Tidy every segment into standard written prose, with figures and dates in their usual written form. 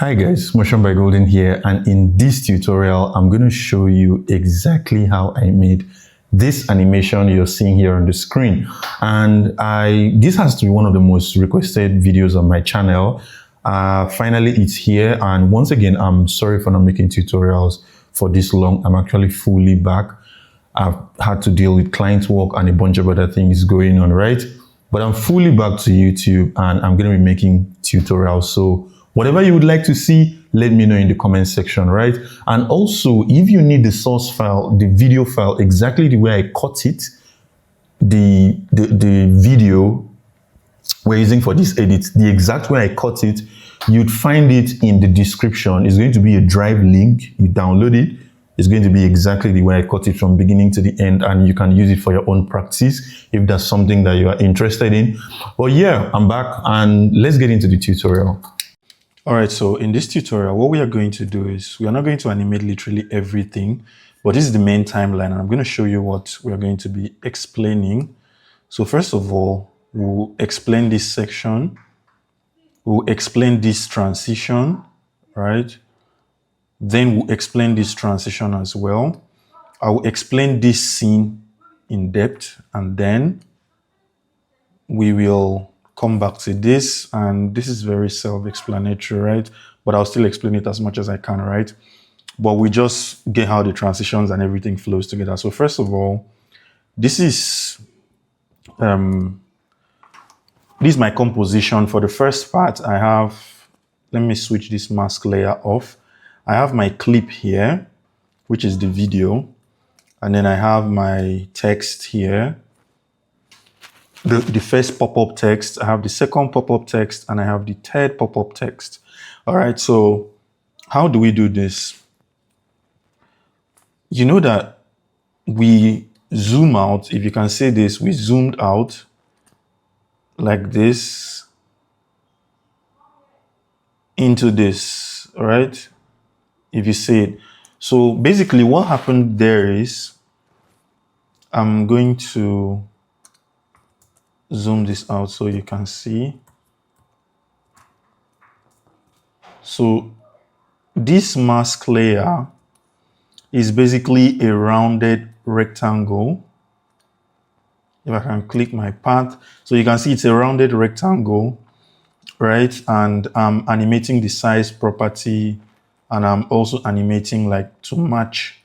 Hi guys, Motion by Golden here, and in this tutorial I'm going to show you exactly how I made this animation you're seeing here on the screen. And this has to be one of the most requested videos on my channel. Finally it's here, and once again I'm sorry for not making tutorials for this long. I'm actually fully back. I've had to deal with client work and a bunch of other things going on, right? But I'm fully back to YouTube and I'm going to be making tutorials. So whatever you would like to see, let me know in the comment section, right? And also, if you need the source file, the video file, exactly the way I cut it, the video we're using for this edit, the exact way I cut it, you'd find it in the description. It's going to be a drive link. You download it. It's going to be exactly the way I cut it from beginning to the end, and you can use it for your own practice if that's something that you are interested in. But yeah, I'm back and let's get into the tutorial. All right, so in this tutorial, what we are going to do is we are not going to animate literally everything, but this is the main timeline, and I'm going to show you what we are going to be explaining. So first of all, we'll explain this section. We'll explain this transition, right? Then we'll explain this transition as well. I will explain this scene in depth, and then we will come back to this, and this is very self-explanatory, right? But I'll still explain it as much as I can, right? But we just get how the transitions and everything flows together. So first of all, this is my composition. For the first part, I have, let me switch this mask layer off. I have my clip here, which is the video. And then I have my text here. The first pop-up text, I have the second pop-up text, and I have the third pop-up text. All right, so how do we do this? You know that we zoom out, if you can see this, we zoomed out like this into this, all right? If you see it. So basically what happened there is, I'm going to zoom this out so you can see. So this mask layer is basically a rounded rectangle. If I can click my path, so you can see it's a rounded rectangle, right? And I'm animating the size property, and I'm also animating like to match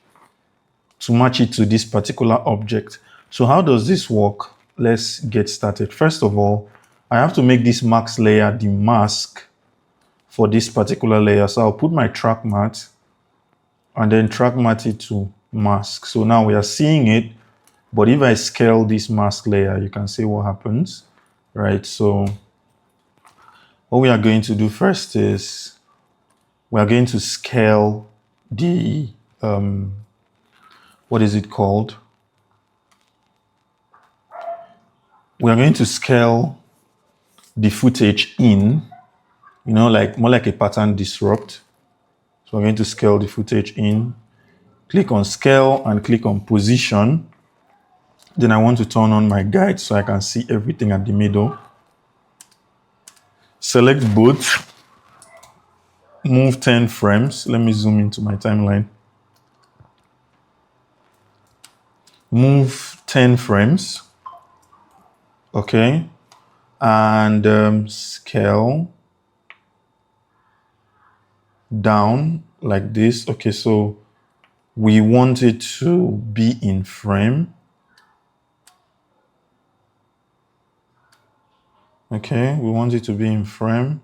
it to this particular object. So how does this work? Let's get started. First of all, I have to make this mask layer the mask for this particular layer. So I'll put my track matte and then track matte it to mask. So now we are seeing it, but if I scale this mask layer, you can see what happens, right? So what we are going to do first is we are going to scale the, what is it called? We are going to scale the footage in, you know, like more like a pattern disrupt. So we're going to scale the footage in, click on scale and click on position. Then I want to turn on my guide so I can see everything at the middle. Select both, move 10 frames. Let me zoom into my timeline. Move 10 frames. Okay. And scale down like this. Okay, so we want it to be in frame. Okay, we want it to be in frame.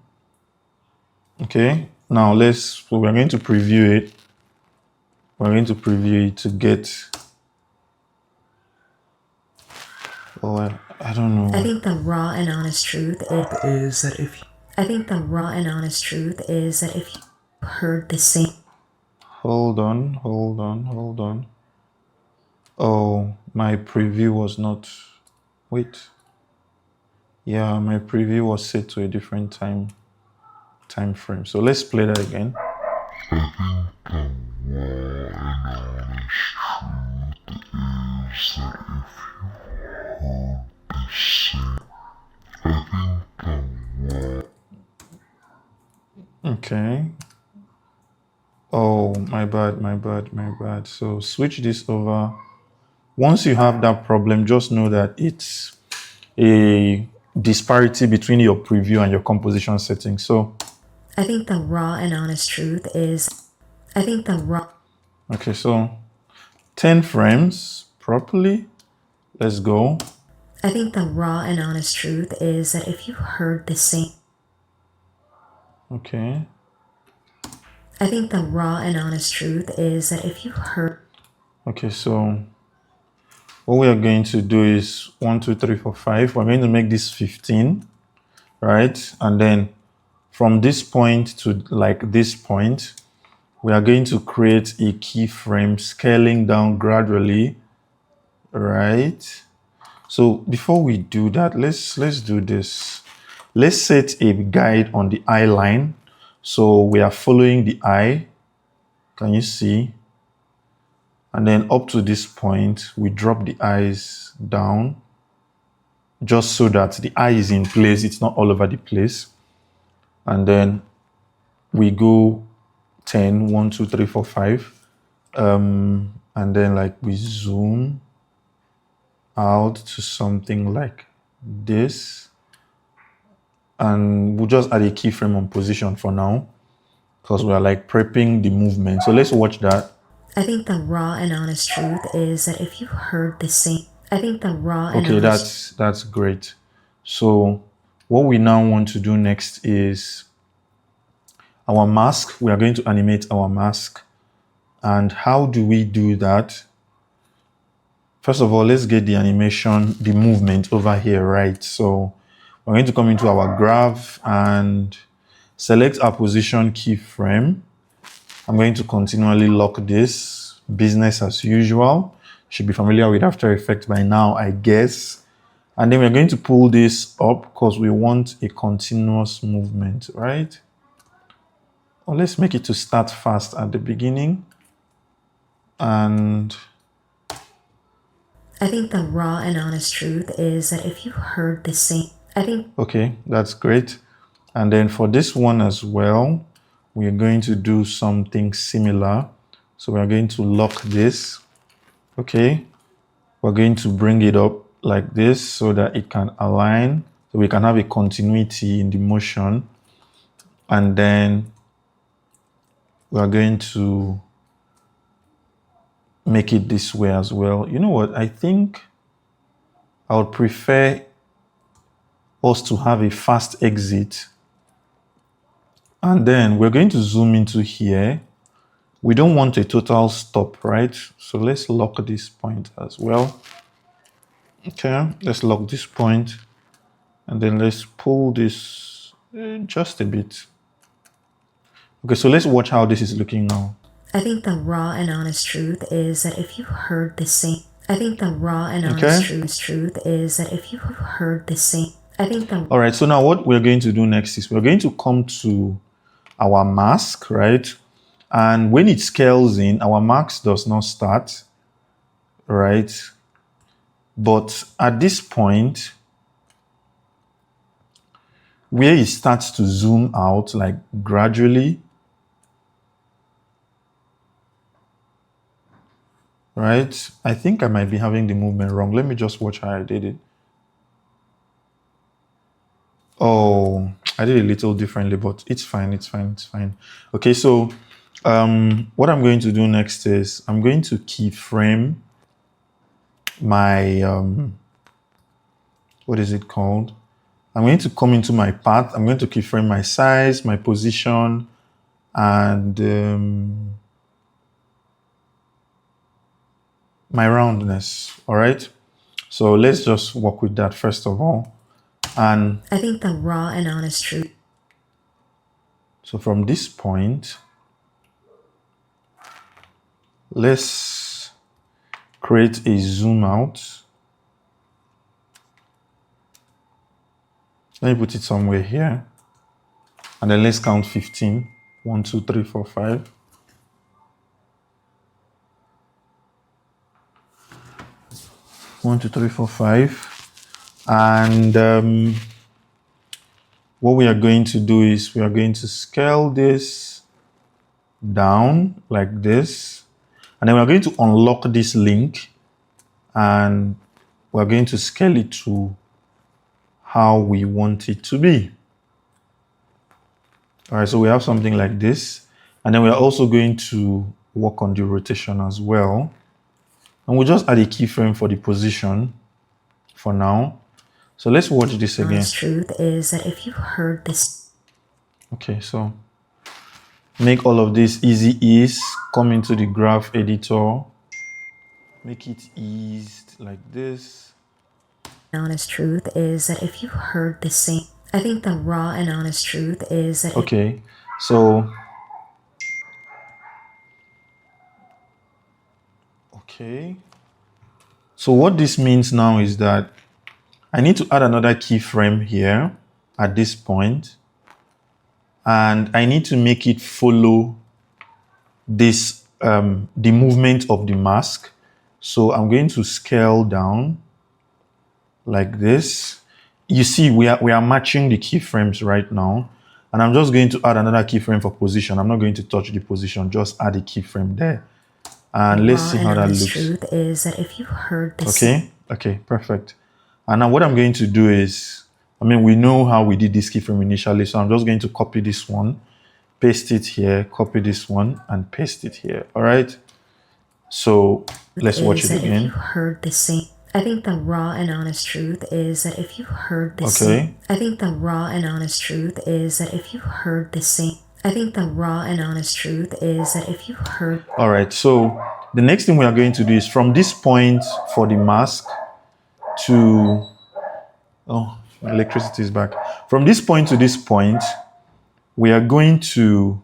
Okay, now we're going to preview it. We're going to preview it to get, oh, I don't know. I think the raw and honest truth is that if you heard the same. Hold on. Oh, my preview was not, wait. Yeah, my preview was set to a different time frame. So let's play that again. Okay. Oh, my bad, my bad, my bad. So switch this over. Once you have that problem, just know that it's a disparity between your preview and your composition settings. So I think the raw and honest truth is, I think the raw, okay, so 10 frames properly. Let's go. I think the raw and honest truth is that if you heard the same, Okay. I think the raw and honest truth is that if you heard, Okay, so what we are going to do is 1, 2, 3, 4, 5. We're going to make this 15, right? And then from this point to like this point, we are going to create a keyframe scaling down gradually, right? So before we do that, let's do this. Let's set a guide on the eye line. So we are following the eye. Can you see? And then up to this point, we drop the eyes down just so that the eye is in place. It's not all over the place. And then we go 10, 1, 2, 3, 4, 5. And then like we zoom out to something like this. And we'll just add a keyframe on position for now because we are like prepping the movement. So let's watch that. I think the raw and honest truth is that if you heard the same, I think the raw and Okay, honest, that's great. So what we now want to do next is our mask. We are going to animate our mask. And how do we do that? First of all, let's get the animation, the movement over here, right? So we're going to come into our graph and select our position keyframe. I'm going to continually lock this, business as usual. Should be familiar with After Effects by now, I guess. And then we're going to pull this up because we want a continuous movement, right? Or let's make it to start fast at the beginning. And I think the raw and honest truth is that if you heard the same, I think, okay, that's great. And then for this one as well, we are going to do something similar. So we are going to lock this. Okay. We're going to bring it up like this so that it can align. So we can have a continuity in the motion. And then we are going to make it this way as well. You know what? I think I would prefer us to have a fast exit. And then we're going to zoom into here. We don't want a total stop, right? So let's lock this point as well. Okay, let's lock this point. And then let's pull this just a bit. Okay, so let's watch how this is looking now. I think the raw and honest truth is that if you heard the same, I think the raw and honest truth is that if you heard the same, I think the, all right, so now what we're going to do next is we're going to come to our mask, right? And when it scales in, our mask does not start, right? But at this point, where it starts to zoom out, like gradually, right? I think I might be having the movement wrong. Let me just watch how I did it. Oh, I did a little differently, but it's fine, it's fine, it's fine. Okay, so what I'm going to do next is I'm going to keyframe my, what is it called? I'm going to come into my path. I'm going to keyframe my size, my position, and my roundness, all right? So let's just work with that first of all. And I think the raw and honest truth. So from this point, let's create a zoom out. Let me put it somewhere here. And then let's count 15. 1, 2, 3, 4, 5. One, two, three, four, five. And what we are going to do is we are going to scale this down like this, and then we are going to unlock this link, and we're going to scale it to how we want it to be. All right, so we have something like this, and then we are also going to work on the rotation as well, and we'll just add a keyframe for the position for now. So let's watch this again. The truth is that if you heard this. Okay, so make all of this easy ease, come into the graph editor, make it eased like this. Honest truth is that if you heard the same, I think the raw and honest truth is that. Okay, so so what this means now is that I need to add another keyframe here at this point, and I need to make it follow this the movement of the mask. So I'm going to scale down like this. You see, we are matching the keyframes right now, and I'm just going to add another keyframe for position. I'm not going to touch the position, just add a keyframe there, and let's see how that looks. Truth is that if you heard this. Okay, perfect. And now what I'm going to do is, we know how we did this keyframe initially, so I'm just going to copy this one, paste it here, copy this one, and paste it here. All right. So let's watch it again. If you heard the same. I think the raw and honest truth is that if you heard the same. Okay. I think the raw and honest truth is that if you heard the same. I think the raw and honest truth is that if you heard. All right, so the next thing we are going to do is from this point for the mask to, oh, my electricity is back. From this point to this point, we are going to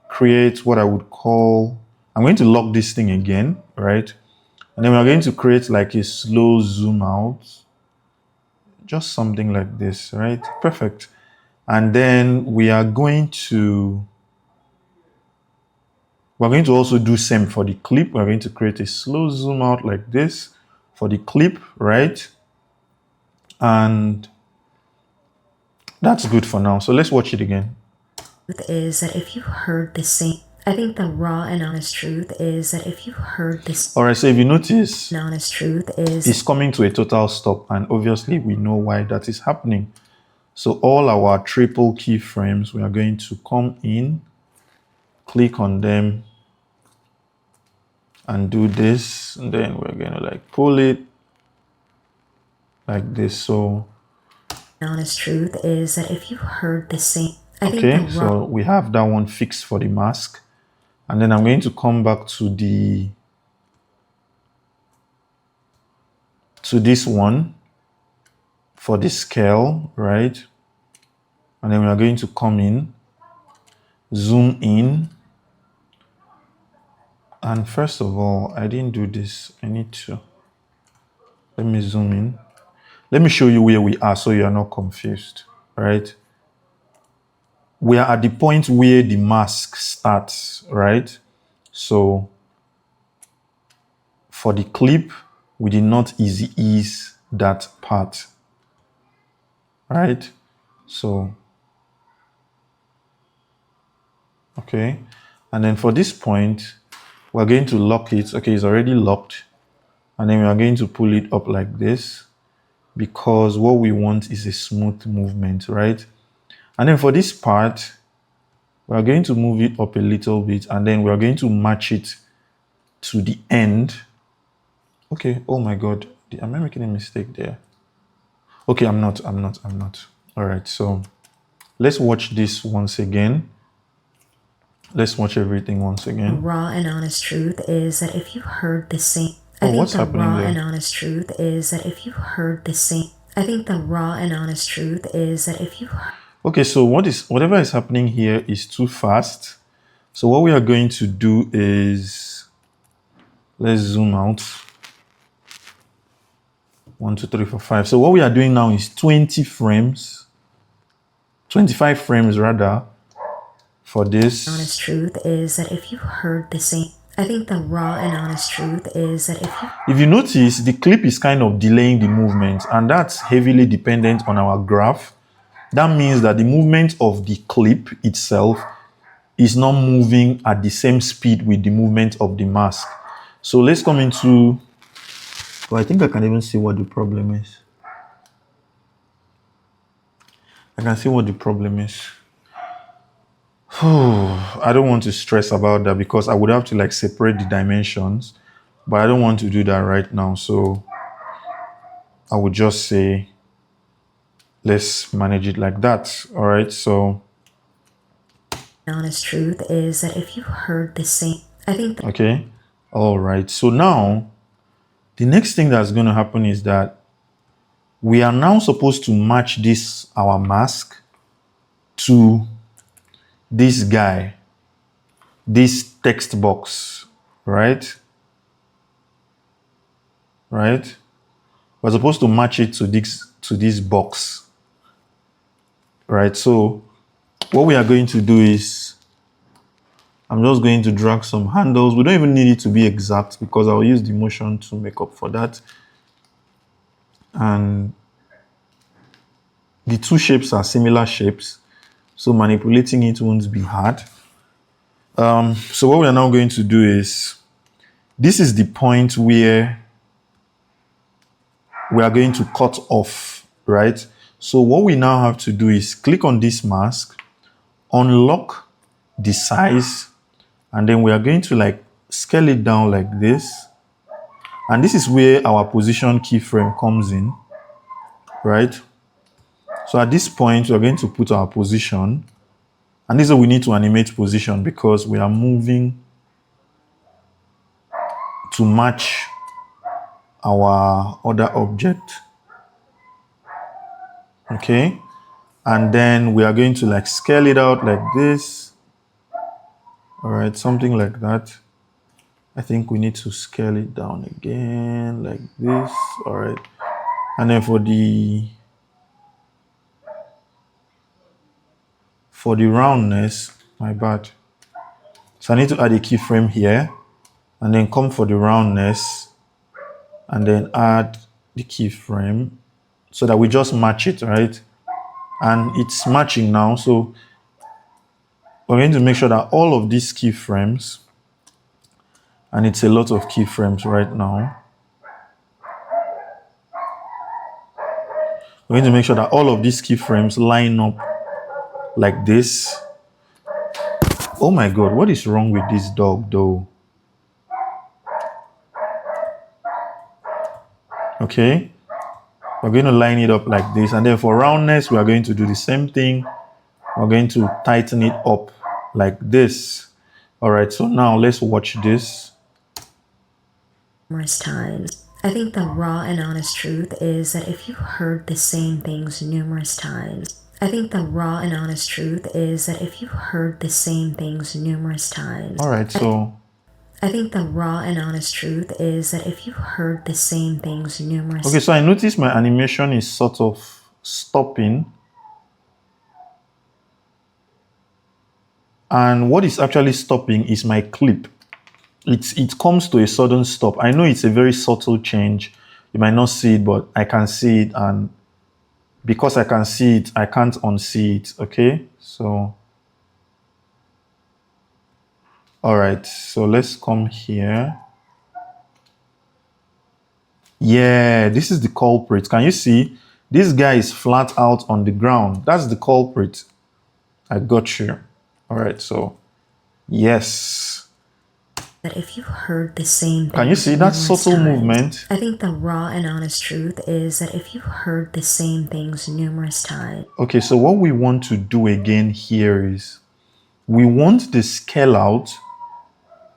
create what I would call, I'm going to lock this thing again, right? And then we're going to create like a slow zoom out, just something like this, right? Perfect. And then we're going to also do same for the clip. We're going to create a slow zoom out like this for the clip, right? And that's good for now. So let's watch it again. Is that if you heard the same. I think the raw and honest truth is that if you heard this. All right, so if you notice, honest truth is it's coming to a total stop, and obviously we know why that is happening. So all our triple keyframes, we are going to come in, click on them, and do this, and then we're going to like pull it like this. So honest truth is that if you heard the same. Okay, so we have that one fixed for the mask. And then I'm going to come back to this one for the scale, right? And then we are going to come in, zoom in. And first of all, I didn't do this. I need to, let me zoom in. Let me show you where we are so you are not confused, right? We are at the point where the mask starts, right? So for the clip, we did not easy ease that part, right? So, okay. And then for this point, we're going to lock it. Okay, it's already locked. And then we are going to pull it up like this because what we want is a smooth movement, right? And then for this part, we are going to move it up a little bit, and then we are going to match it to the end. Okay, oh my God, am I making a mistake there? Okay, I'm not. All right, so let's watch this once again. Let's watch everything once again. The raw and honest truth is that if you heard the same. What's happening there? The raw and honest truth is that if you heard the same. I think the raw and honest truth is that if you heard. Okay, so whatever is happening here is too fast. So what we are going to do is, let's zoom out. 1, 2, 3, 4, 5. So what we are doing now is 25 frames rather, for this. Honest truth is that if you heard the same. I think the raw and honest truth is that if you notice, the clip is kind of delaying the movement, and that's heavily dependent on our graph. that means that the movement of the clip itself is not moving at the same speed with the movement of the mask. So let's come into, well, I think I can even see what the problem is. I can see what the problem is. I don't want to stress about that because I would have to like separate the dimensions, but I don't want to do that right now. So I would just say, let's manage it like that. All right. So honest truth is that if you heard the same, okay. All right. So now the next thing that's going to happen is that we are now supposed to match this, our mask, to this guy, this text box, right? Right? We're supposed to match it to this box, right? So what we are going to do is, I'm just going to drag some handles. We don't even need it to be exact because I'll use the motion to make up for that. And the two shapes are similar shapes, so manipulating it won't be hard. So what we are now going to do is, this is the point where we are going to cut off, right? So what we now have to do is click on this mask, unlock the size, and then we are going to like scale it down like this. And this is where our position keyframe comes in, right? So at this point, we're going to put our position. And this is where we need to animate position because we are moving to match our other object. Okay. And then we are going to like scale it out like this. All right, something like that. I think we need to scale it down again like this. All right. And then for the roundness, my bad. So I need to add a keyframe here and then come for the roundness and then add the keyframe so that we just match it, right? And it's matching now. So we're going to make sure that all of these keyframes, and it's a lot of keyframes right now. We're going to make sure that all of these keyframes line up like this. Oh my God, what is wrong with this dog though? Okay, we're going to line it up like this. And then for roundness, we are going to do the same thing. We're going to tighten it up like this. All right, so now let's watch this. numerous times. I think the raw and honest truth is that if you heard the same things numerous times, I think the raw and honest truth is that if you heard the same things numerous times. All right, so I think the raw and honest truth is that if you heard the same things numerous. Okay, so I noticed my animation is sort of stopping. And what is actually stopping is my clip. It comes to a sudden stop. I know it's a very subtle change. You might not see it, but I can see it. And because I can see it, I can't unsee it. Okay, so. All right, so let's come here. Yeah, this is the culprit. Can you see? This guy is flat out on the ground. That's the culprit. I got you. All right, so yes. That if you heard the same things Can you see that subtle times, movement? I think the raw and honest truth is that if you heard the same things numerous times. Okay, so what we want to do again here is we want the scale out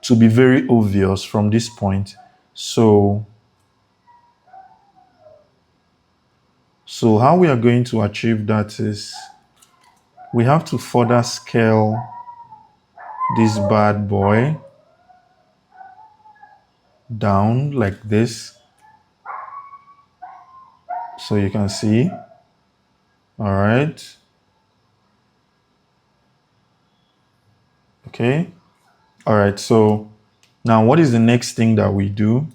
to be very obvious from this point. So how we are going to achieve that is we have to further scale this bad boy down like this. So you can see. All right. Okay. All right. So now what is the next thing that we do?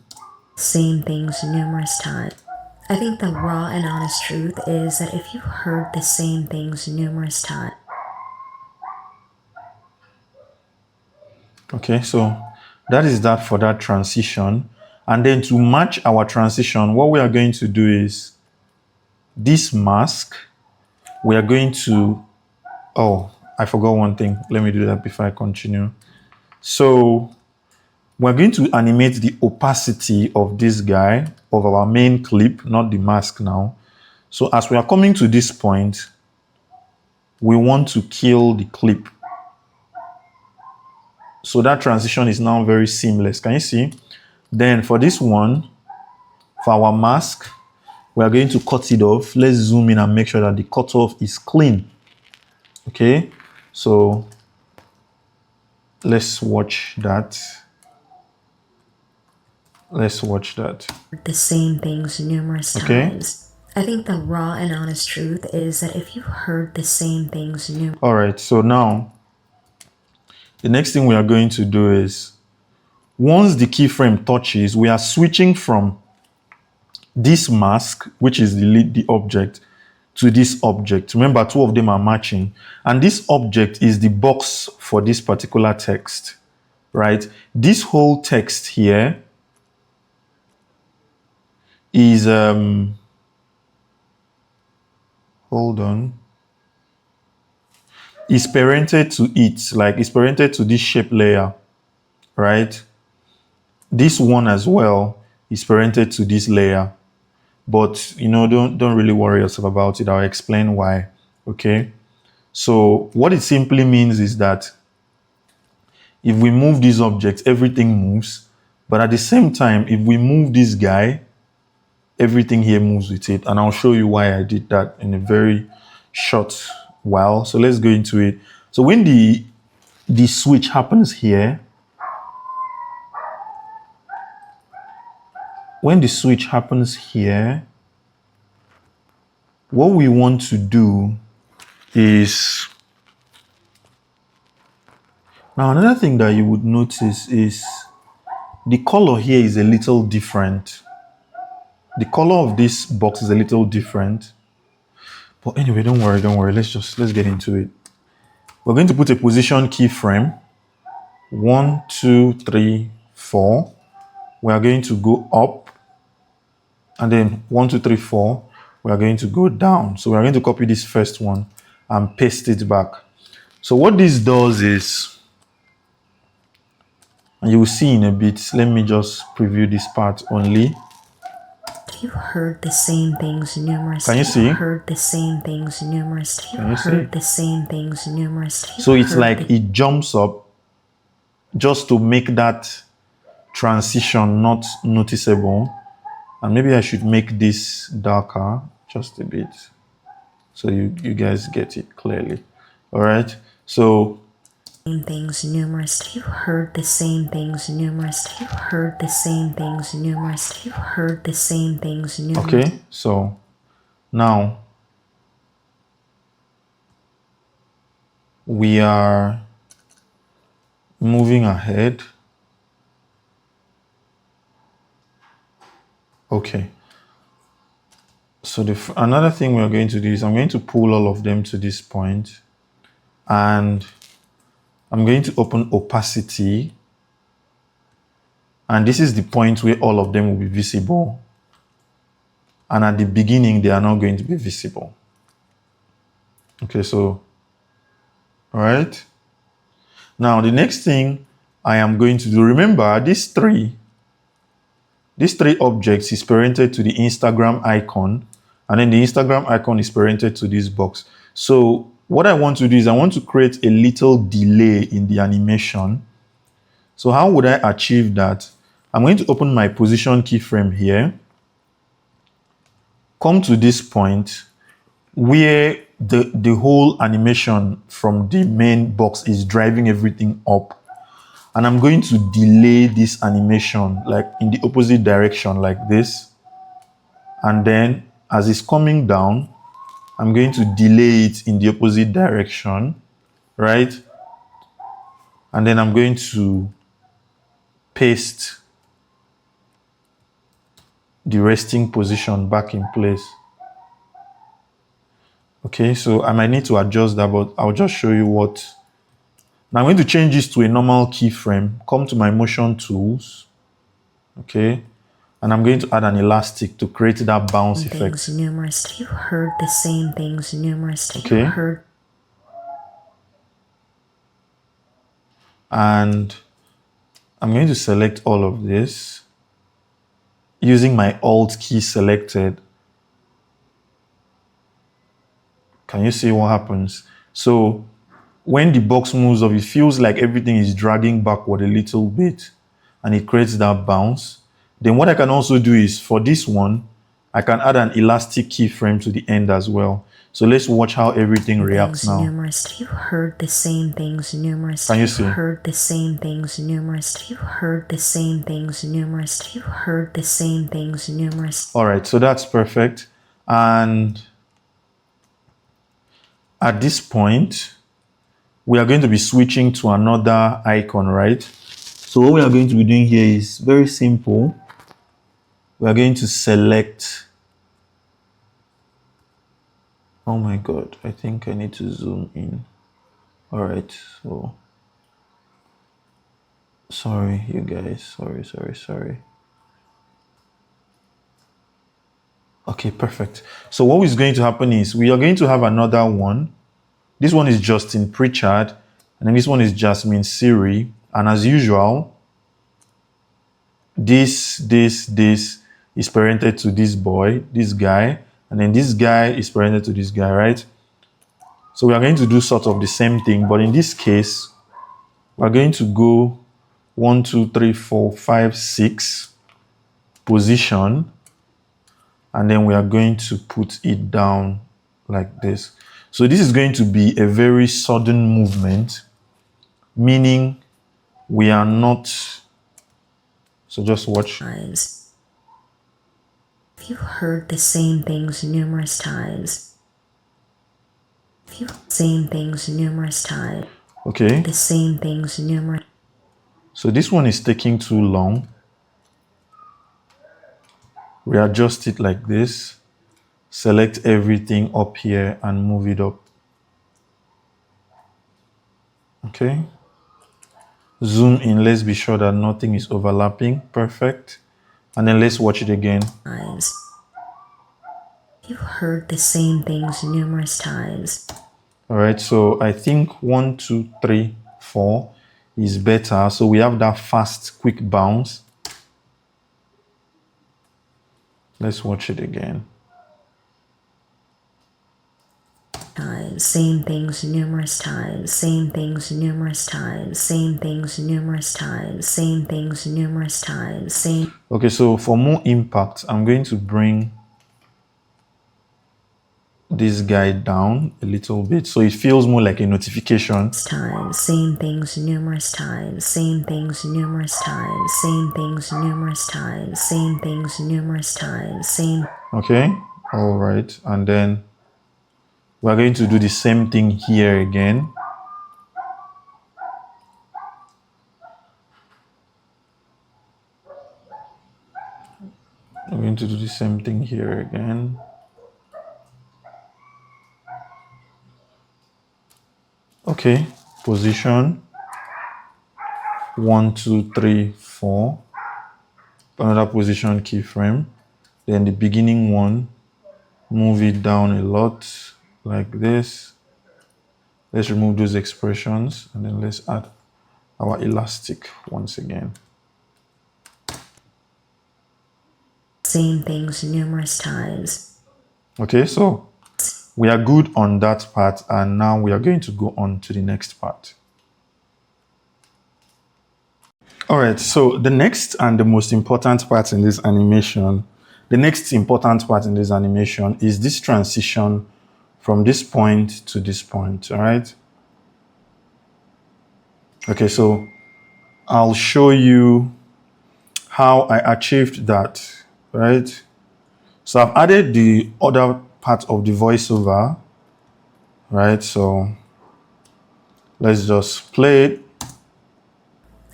Same things numerous times. I think the raw and honest truth is that if you heard the same things numerous times. Okay, so that is that for that transition. And then to match our transition, what we are going to do is this mask, we are going to, oh, I forgot one thing. Let me do that before I continue. So we're going to animate the opacity of this guy, of our main clip, not the mask now. So as we are coming to this point, we want to kill the clip. So that transition is now very seamless. Can you see? Then for this one, for our mask, we are going to cut it off. Let's zoom in and make sure that the cutoff is clean. Okay, so let's watch that. Let's watch that. The same things numerous times. I think the raw and honest truth is that if you heard the same things all right, so now the next thing we are going to do is once the keyframe touches, we are switching from this mask, which is the object, to this object. Remember, two of them are matching, and this object is the box for this particular text, right? This whole text here is hold on, is parented to it, like it's parented to this shape layer, right? This one as well is parented to this layer, but you know, don't really worry yourself about it. I'll explain why. Okay, so what it simply means is that if we move this object, everything moves, but at the same time, if we move this guy, everything here moves with it. And I'll show you why I did that in a very short while. So let's go into it. So when the switch happens here, when the switch happens here, what we want to do is, now another thing that you would notice is the color here is a little different. The color of this box is a little different. But anyway, don't worry. Let's get into it. We're going to put a position keyframe. 1, 2, 3, 4. We are going to go up. And then 1, 2, 3, 4. We are going to go down. So we are going to copy this first one and paste it back. So what this does is, and you will see in a bit, let me just preview this part only. You heard the same things numerous times. Can you see? You heard the same things numerous times. You heard the same things numerous times. So it's like it jumps up just to make that transition not noticeable. And maybe I should make this darker just a bit so you guys get it clearly. All right, so things numerous. You heard the same things numerous. You heard the same things numerous. You heard the same things numerous. Okay, so now we are moving ahead. Okay, so another thing we're going to do is I'm going to pull all of them to this point, and I'm going to open opacity, and this is the point where all of them will be visible, and at the beginning they are not going to be visible. Okay, so all right, now the next thing I am going to do, remember these three objects is parented to the Instagram icon, and then the Instagram icon is parented to this box. So what I want to do is I want to create a little delay in the animation. So how would I achieve that? I'm going to open my position keyframe here, come to this point where the whole animation from the main box is driving everything up. And I'm going to delay this animation like in the opposite direction like this. And then as it's coming down, I'm going to delay it in the opposite direction, right? And then I'm going to paste the resting position back in place. Okay, so I might need to adjust that, but I'll just show you what. Now I'm going to change this to a normal keyframe. Come to my motion tools. Okay, and I'm going to add an elastic to create that bounce effect. Numerous. You heard the same things numerous. Okay. You heard. And I'm going to select all of this using my Alt key selected. Can you see what happens? So when the box moves up, it feels like everything is dragging backward a little bit and it creates that bounce. Then what I can also do is for this one, I can add an elastic keyframe to the end as well. So let's watch how everything reacts now. Numerous. You heard the same things numerous. Can you see? You heard the same things numerous. You heard the same things numerous. You heard the same things numerous. All right, so that's perfect. And at this point, we are going to be switching to another icon, right? So what we are going to be doing here is very simple. We are going to select. Oh my God, I think I need to zoom in. All right, so sorry, you guys. Sorry. Okay, perfect. So what is going to happen is we are going to have another one. This one is Justin Pritchard, and then this one is Jasmine Siri. And as usual, this is parented to this boy, this guy, and then this guy is parented to this guy, right? So we are going to do sort of the same thing, but in this case, we're going to go 1, 2, 3, 4, 5, 6 position, and then we are going to put it down like this. So this is going to be a very sudden movement, meaning we are not. So just watch. You heard the same things numerous times. You same things numerous times. Okay. The same things numerous. So this one is taking too long. We adjust it like this. Select everything up here and move it up. Okay. Zoom in. Let's be sure that nothing is overlapping. Perfect. And then let's watch it again. You heard the same things numerous times. All right. So I think 1, 2, 3, 4 is better. So we have that fast, quick bounce. Let's watch it again. Same things numerous times. Same things numerous times. Same things numerous times. Same things numerous times. Same. Okay, so for more impact, I'm going to bring this guy down a little bit so it feels more like a notification. Same things numerous times. Same things numerous times. Same things numerous times. Same things numerous times. Same. Okay, all right, and then we're going to do the same thing here again. We're going to do the same thing here again. Okay, position 1, 2, 3, 4. Another position keyframe. Then the beginning one, move it down a lot like this. Let's remove those expressions and then let's add our elastic once again. Same things numerous times. Okay, so we are good on that part, and now we are going to go on to the next part. All right, so the next and the most important part in this animation, is this transition from this point to this point, all right? Okay, so I'll show you how I achieved that, right? So I've added the other part of the voiceover, right? So let's just play it.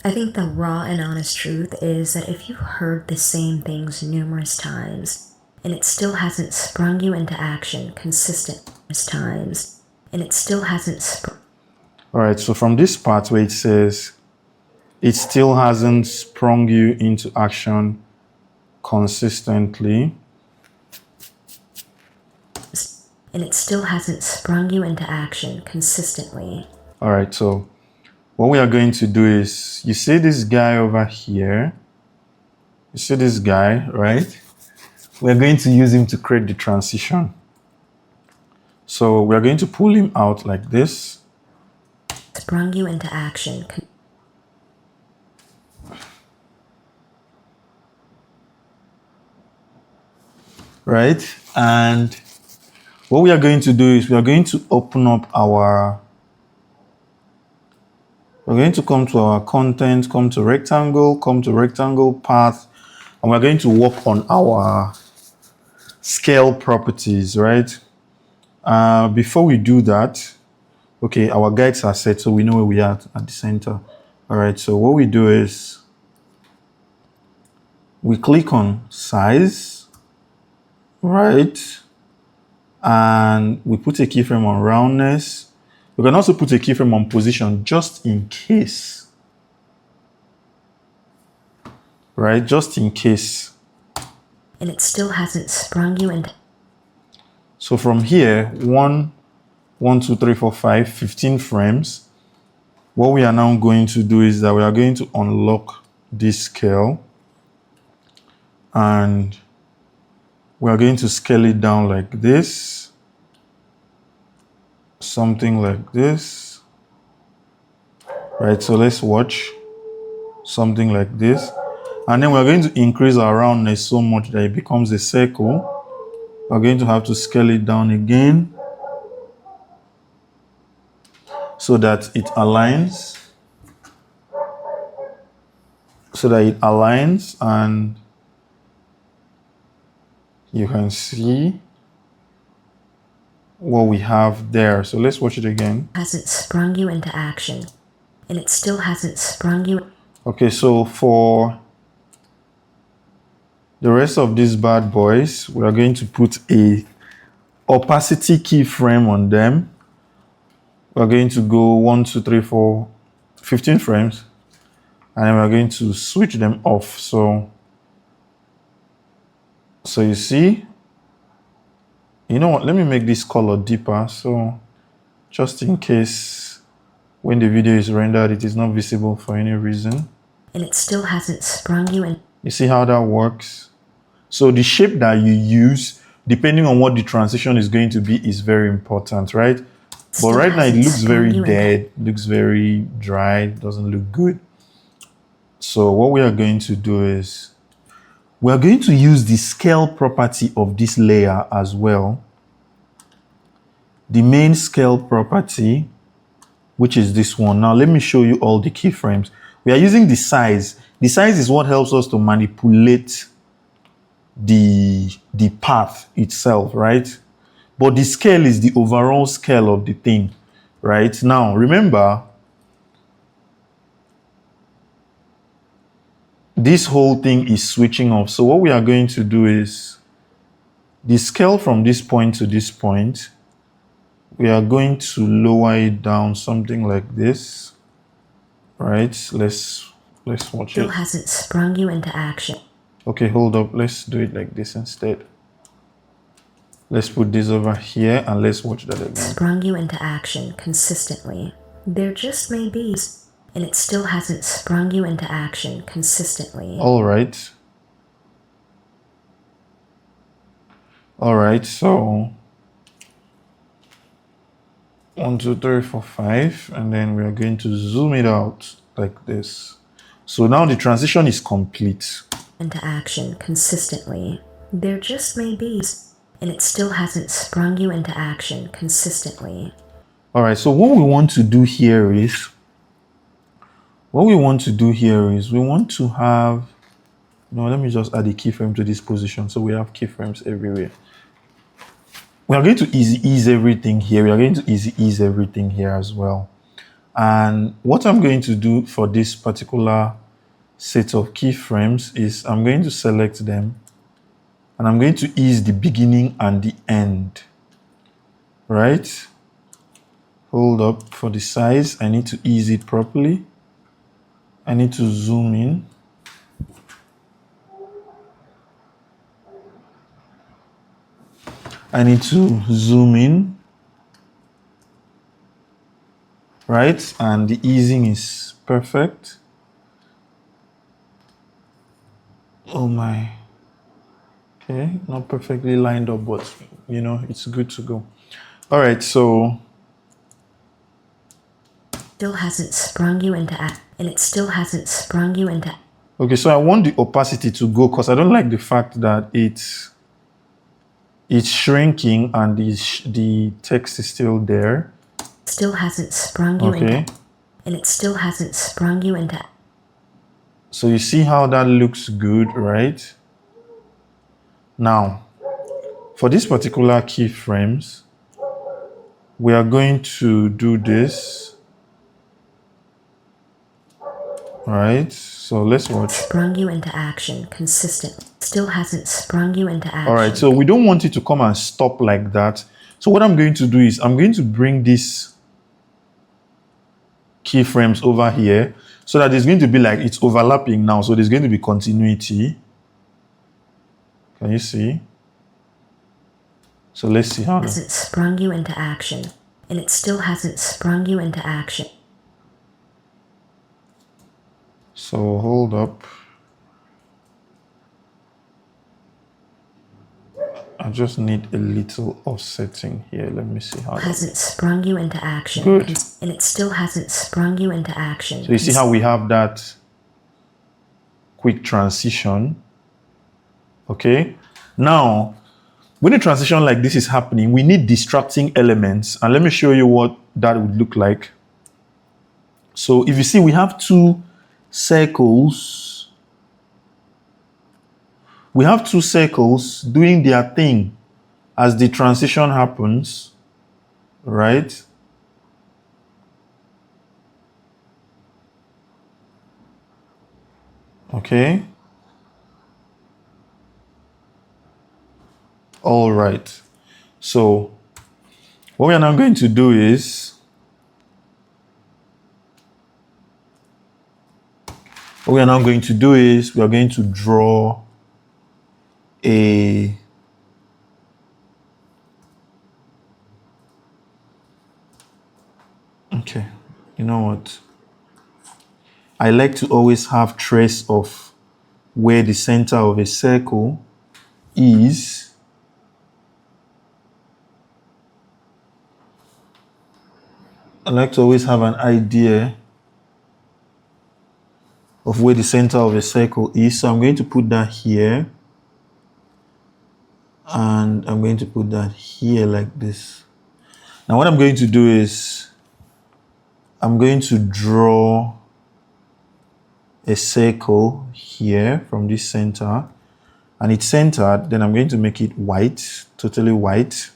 I think the raw and honest truth is that if you've heard the same things numerous times, and it still hasn't sprung you into action consistent times, and it still hasn't sprung. All right, so from this part where it says, it still hasn't sprung you into action consistently. And it still hasn't sprung you into action consistently. All right, so what we are going to do is, you see this guy over here? You see this guy, right? We're going to use him to create the transition. So we're going to pull him out like this. Sprung you into action. Right? And what we are going to do is we are going to open up our, we're going to come to our content, come to rectangle path, and we're going to work on our scale properties, right? Before we do that, okay, our guides are set, so we know where we are at the center. All right, so what we do is we click on size, right? And we put a keyframe on roundness. We can also put a keyframe on position just in case, right? Just in case. And it still hasn't sprung you into. So from here, 1, 2, 3, 4, 5, 15 frames. What we are now going to do is that we are going to unlock this scale and we are going to scale it down like this, something like this, right? So let's watch something like this. And then we're going to increase our roundness so much that it becomes a circle. We're going to have to scale it down again so that it aligns. And you can see what we have there. So let's watch it again. Hasn't sprung you into action. And it still hasn't sprung you. Okay, so for the rest of these bad boys, we are going to put a opacity keyframe on them. We're going to go 1, 2, 3, 4, 15 frames. And then we're going to switch them off. So you see, you know what, let me make this color deeper. So just in case when the video is rendered, it is not visible for any reason. And it still hasn't sprung you in. You see how that works? So the shape that you use, depending on what the transition is going to be, is very important, right? But right now it looks very dead, looks very dry, doesn't look good. So what we are going to do is we are going to use the scale property of this layer as well. The main scale property, which is this one. Now let me show you all the keyframes. We are using the size. The size is what helps us to manipulate the path itself, right? But the scale is the overall scale of the thing, right? Now remember, this whole thing is switching off. So what we are going to do is the scale from this point to this point, we are going to lower it down something like this, right? Let's watch Still it. hasn't sprung you into action. Okay, hold up. Let's do it like this instead. Let's put this over here and let's watch that again. Sprung you into action consistently. There just may be. And it still hasn't sprung you into action consistently. All right. All right, so 1, 2, 3, 4, 5, and then we are going to zoom it out like this. So now the transition is complete. Into action consistently. There just may be. And it still hasn't sprung you into action consistently. All right, so what we want to do here is, we want to have, no, let me just add a keyframe to this position so we have keyframes everywhere. We are going to ease everything here. We are going to ease everything here as well. And what I'm going to do for this particular set of keyframes is I'm going to select them and I'm going to ease the beginning and the end, right? Hold up for the size. I need to ease it properly. I need to zoom in. I need to zoom in, right? And the easing is perfect. Oh my. Okay, not perfectly lined up, but you know, it's good to go. All right, so Still hasn't sprung you into act, and it still hasn't sprung you into. okay, so I want the opacity to go because I don't like the fact that it's shrinking and the text is still there. Still hasn't sprung you Okay. into, and it still hasn't sprung you into. So you see how that looks good, right? Now, for these particular keyframes, we are going to do this. All right, so let's watch. Sprung you into action consistently. Still hasn't sprung you into action. All right, so we don't want it to come and stop like that. So what I'm going to do is I'm going to bring these keyframes over here so that it's going to be like it's overlapping now. So there's going to be continuity. Can you see? So let's see how. Hasn't sprung you into action, and it still hasn't sprung you into action. So hold up. I just need a little offsetting here. Let me see how. Hasn't sprung you into action. Good. And it still hasn't sprung you into action. So you see how we have that quick transition. Okay. Now, when a transition like this is happening, we need distracting elements. And let me show you what that would look like. So if you see, we have two circles. We have two circles doing their thing as the transition happens, right? Okay. All right. So what we are now going to do is we are going to draw a okay. You know what? I like to always have trace of where the center of a circle is. I like to always have an idea of where the center of a circle is. So I'm going to put that here. And I'm going to put that here like this. Now what I'm going to do is I'm going to draw a circle here from this center. And it's centered, then I'm going to make it white, totally white.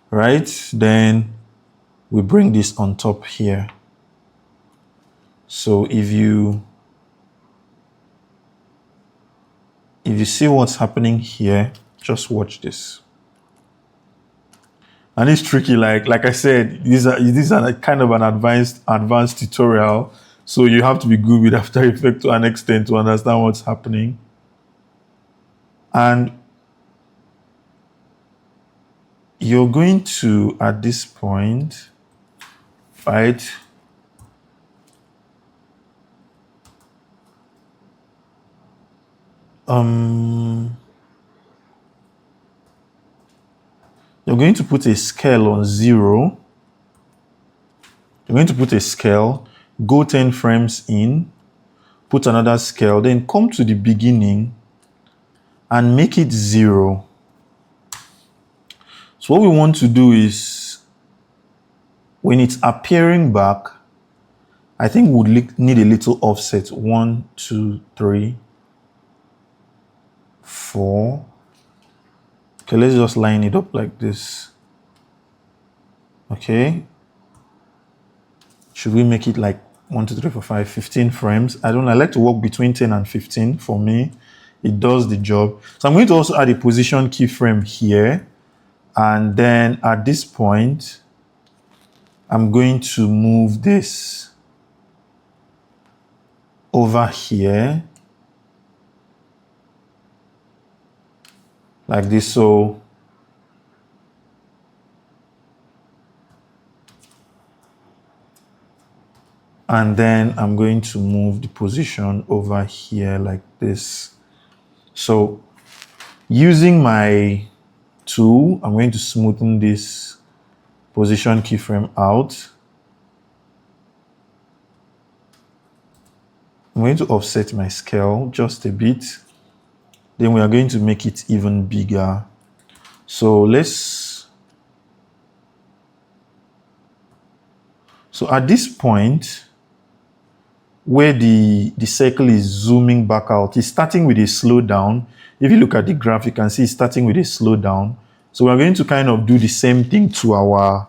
Right? Then we bring this on top here. So if you see what's happening here, just watch this. And it's tricky, like I said, these are kind of an advanced tutorial. So you have to be good with After Effects to an extent to understand what's happening. And you're going to, at this point, right? You're going to put a scale on 0. You're going to put a scale, go 10 frames in, put another scale, then come to the beginning and make it 0. So what we want to do is, when it's appearing back, I think we would need a little offset. 1, 2, 3, 4. Okay, let's just line it up like this. Okay. Should we make it like 1, 2, 3, 4, 5, 15 frames? I don't know. I like to work between 10 and 15. For me, it does the job. So I'm going to also add a position keyframe here. And then at this point, I'm going to move this over here like this. So and then I'm going to move the position over here like this. So using my tool, I'm going to smoothen this position keyframe out. I'm going to offset my scale just a bit. Then we are going to make it even bigger. So so at this point, where the circle is zooming back out, it's starting with a slowdown. If you look at the graph, you can see it's starting with a slowdown. So we're going to kind of do the same thing to our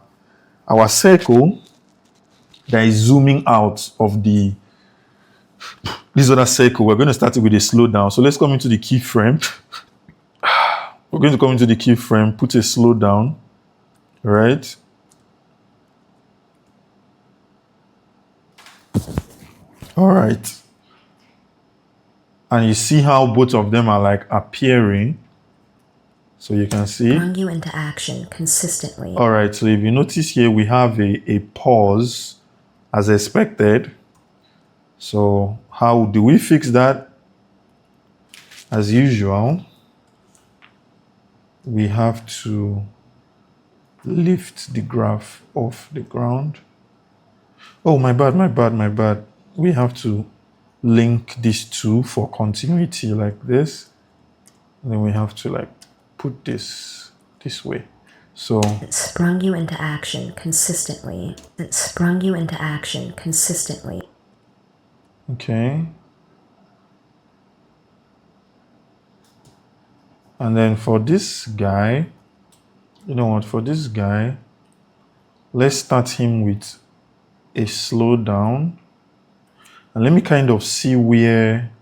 circle that is zooming out of this other circle. We're going to start it with a slowdown. So let's come into the keyframe. We're going to come into the keyframe, put a slowdown, right? All right. And you see how both of them are like appearing. So you can see. Bring you into action consistently. All right. So if you notice here, we have a pause as expected. So how do we fix that? As usual, we have to lift the graph off the ground. Oh, my bad. We have to link these two for continuity like this. And then we have to like put this way. So it sprung you into action consistently. It sprung you into action consistently. Okay. And then for this guy, you know what, for this guy, let's start him with a slowdown. And let me kind of see where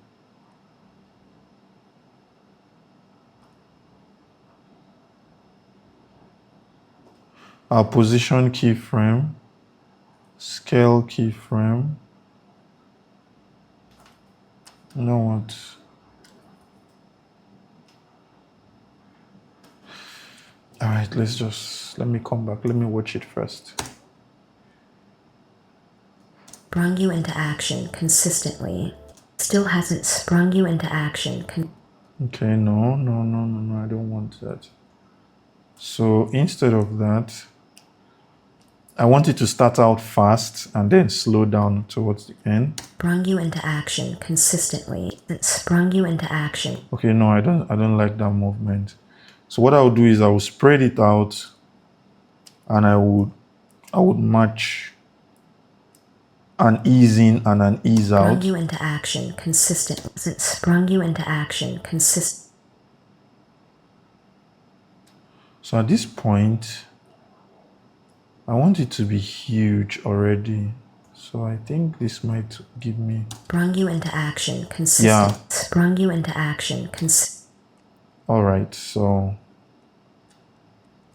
our position keyframe, scale keyframe. You know what? All right, let me come back. Let me watch it first. Sprung you into action consistently. Still hasn't sprung you into action. Okay, no, I don't want that. So instead of that, I want it to start out fast and then slow down towards the end. Sprung you into action consistently. It sprung you into action. Okay, no, I don't like that movement. So what I will do is I will spread it out and I would match an ease in and an ease out. Sprung you into action consistently. It sprung you into action consistently. So at this point, I want it to be huge already. So I think this might give me. Sprung you into action consistently. Yeah. Sprung you into action consistently. All right, so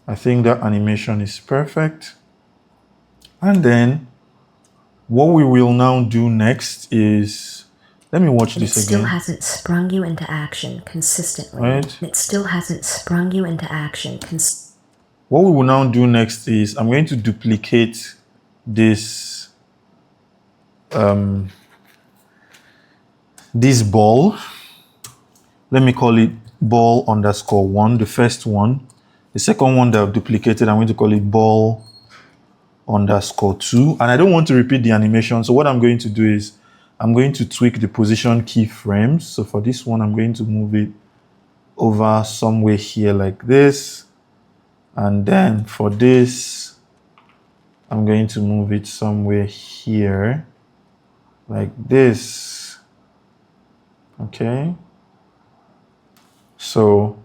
I think that animation is perfect. And then what we will now do next is, let me watch this again. It still hasn't sprung you into action consistently. Right. It still hasn't sprung you into action What we will now do next is I'm going to duplicate this this ball. Let me call it ball underscore 1, the first one. The second one that I've duplicated, I'm going to call it ball underscore 2. And I don't want to repeat the animation. So what I'm going to do is I'm going to tweak the position keyframes. So for this one, I'm going to move it over somewhere here like this. And then for this, I'm going to move it somewhere here like this. Okay. So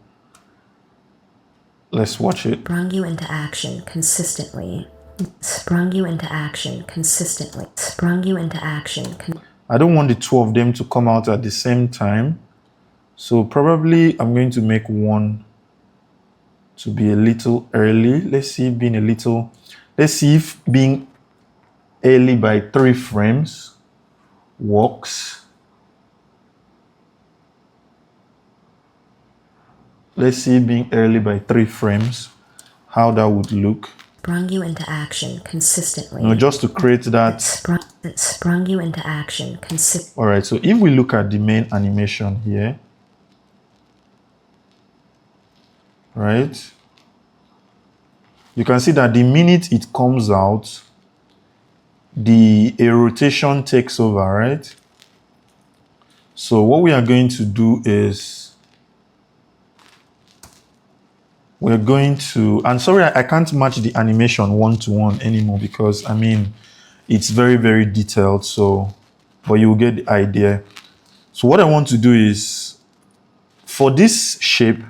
let's watch it. Sprung you into action consistently. sprung you into action consistently, sprung you into action. I don't want the two of them to come out at the same time. So probably I'm going to make one to be a little early. Let's see if being early by 3 frames works. Let's see being early by 3 frames, how that would look. Sprung you into action consistently. No, just to create that. Sprung you into action consistently. All right, so if we look at the main animation here, right, you can see that the minute it comes out, a rotation takes over, right? So what we are going to do is we're going to, and sorry, I can't match the animation one-to-one anymore because I mean, it's very, very detailed. So, but you'll get the idea. So what I want to do is, for this shape,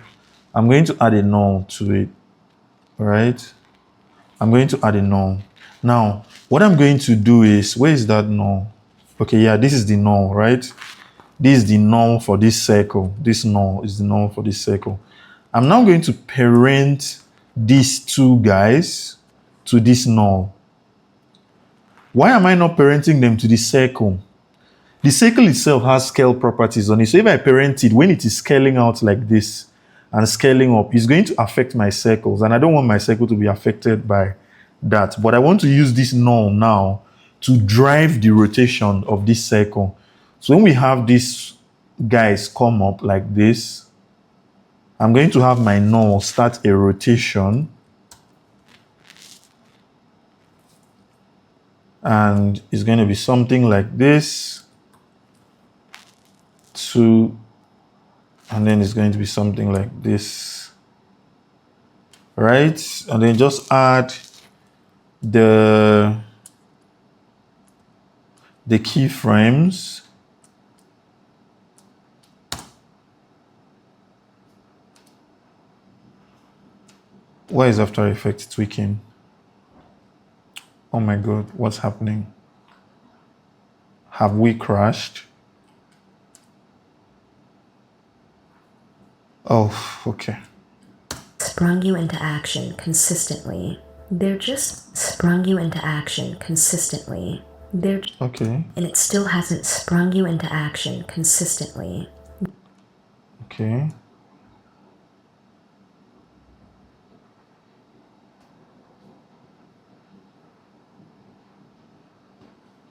I'm going to add a null to it, right? I'm going to add a null. Now, what I'm going to do is, where is that null? Okay, yeah, this is the null, right? This is the null for this circle. This null is the null for this circle. I'm now going to parent these two guys to this null. Why am I not parenting them to the circle? The circle itself has scale properties on it. So if I parent it, when it is scaling out like this and scaling up, it's going to affect my circles. And I don't want my circle to be affected by that. But I want to use this null now to drive the rotation of this circle. So when we have these guys come up like this, I'm going to have my null start a rotation. And it's going to be something like this. And then it's going to be something like this. Right? And then just add the keyframes. Why is After Effects tweaking? Oh my God, what's happening? Have we crashed? Oh, okay. Sprung you into action consistently. They're just sprung you into action consistently. They're Okay. And it still hasn't sprung you into action consistently. Okay.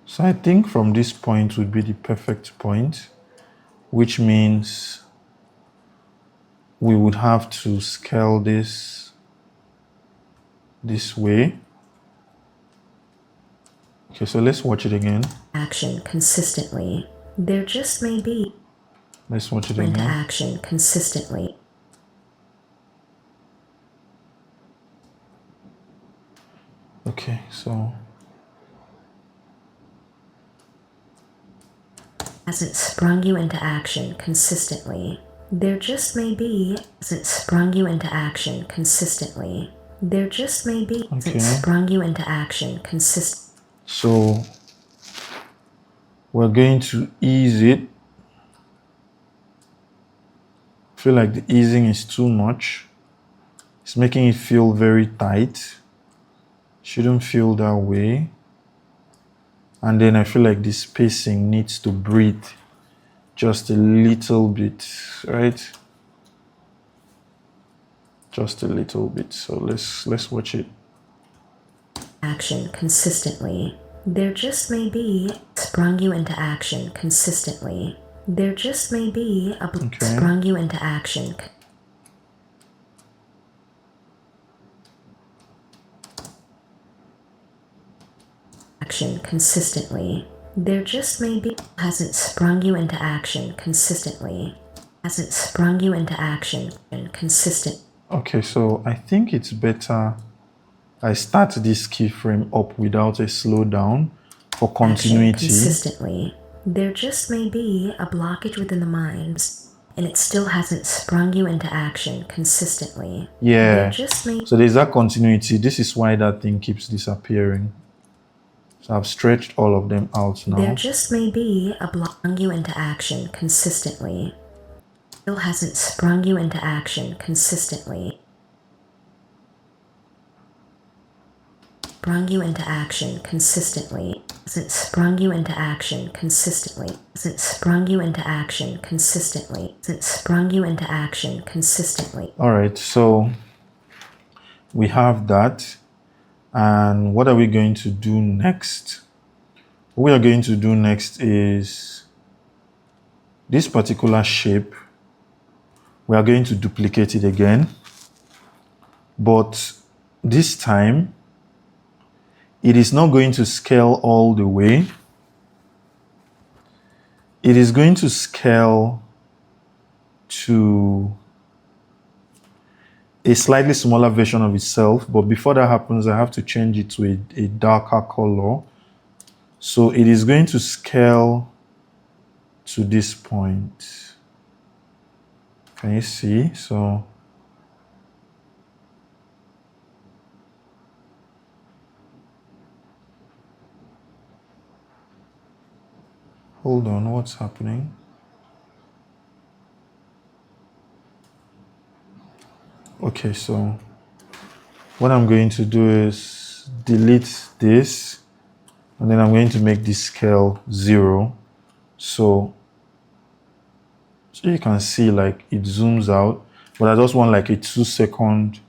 So I think from this point would be the perfect point, which means we would have to scale this way. Okay, so let's watch it again. Action consistently. There just may be. Let's watch it Into again. action consistently. Okay, so Hasn't sprung you into action consistently. There just may be. Hasn't sprung you into action consistently. There just may be. Okay. Hasn't sprung you into action consistently. So we're going to ease it. I feel like the easing is too much. It's making it feel very tight. Shouldn't feel that way. And then I feel like the spacing needs to breathe just a little bit, right? Just a little bit. So let's watch it. Action consistently. There just may be. Sprung you into action consistently. There just may be. Okay. Sprung you into action. Action consistently. There just may be. Hasn't sprung you into action consistently. Hasn't sprung you into action and consistent. Okay, so I think it's better I start this keyframe up without a slowdown for continuity. Action consistently. There just may be a blockage within the minds. and it still hasn't sprung you into action consistently. Yeah. There just may So there's that continuity. This is why that thing keeps disappearing. So I've stretched all of them out now. There just may be a block you into action consistently. Still hasn't sprung you into action consistently. Sprung you into action consistently. Hasn't sprung you into action consistently. Hasn't sprung you into action consistently. Hasn't sprung you into action consistently. All right, so we have that. And what are we going to do next? What we are going to do next is this particular shape. We are going to duplicate it again, but this time it is not going to scale all the way. It is going to scale to a slightly smaller version of itself, but before that happens, I have to change it to a darker color. So it is going to scale to this point. Can you see? So hold on, what's happening? Okay, so what I'm going to do is delete this, and then I'm going to make this scale 0. So you can see like it zooms out, but I just want like a 2-second,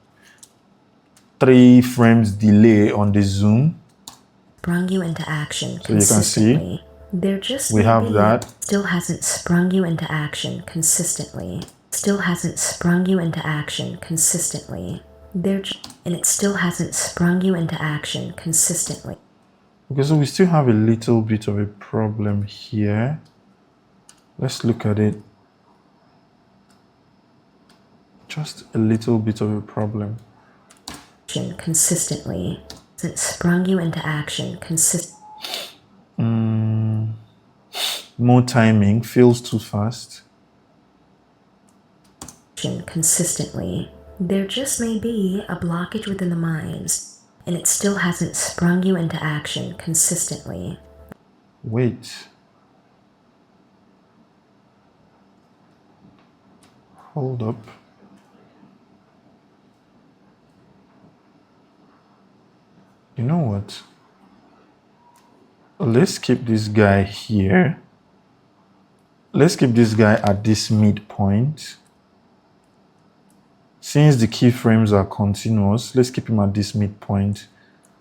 3 frames delay on the zoom. Sprung you into action So you can see there just we have that. Still hasn't sprung you into action consistently. Still hasn't sprung you into action consistently. And it still hasn't sprung you into action consistently. Okay, so we still have a little bit of a problem here. Let's look at it. Just a little bit of a problem. Consistently. Hasn't sprung you into action More timing, feels too fast. consistently. There just may be a blockage within the minds, and it still hasn't sprung you into action consistently. Wait. Hold up. You know what? Let's keep this guy here. Let's keep this guy at this midpoint. Since the keyframes are continuous, let's keep him at this midpoint.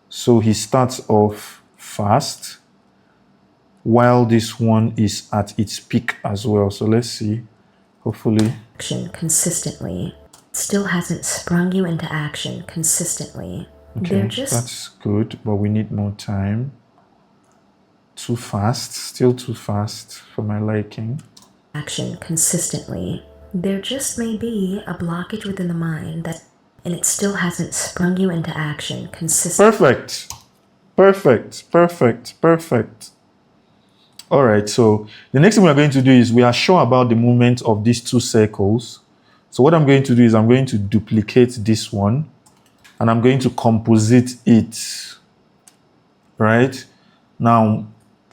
So he starts off fast, while this one is at its peak as well. So let's see, hopefully. Action consistently. Still hasn't sprung you into action consistently. Okay, that's good, but we need more time. Too fast, still too fast for my liking. Action consistently. There just may be a blockage within the mind and it still hasn't sprung you into action consistently. Perfect. Perfect. Perfect. Perfect. All right. So the next thing we are going to do is we are sure about the movement of these 2 circles. So what I'm going to do is I'm going to duplicate this one and I'm going to composite it. Right? Now,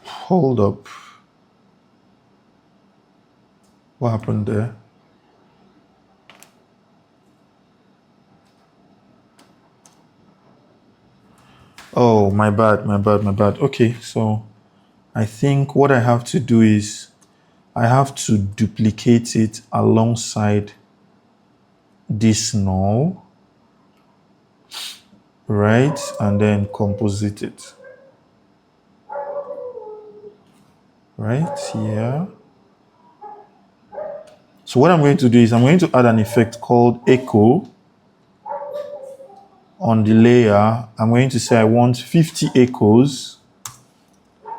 hold up. What happened there? Oh, my bad, my bad, my bad. Okay, so I think what I have to do is I have to duplicate it alongside this null, right? And then composite it. Right here. So what I'm going to do is I'm going to add an effect called echo on the layer. I'm going to say I want 50 echoes.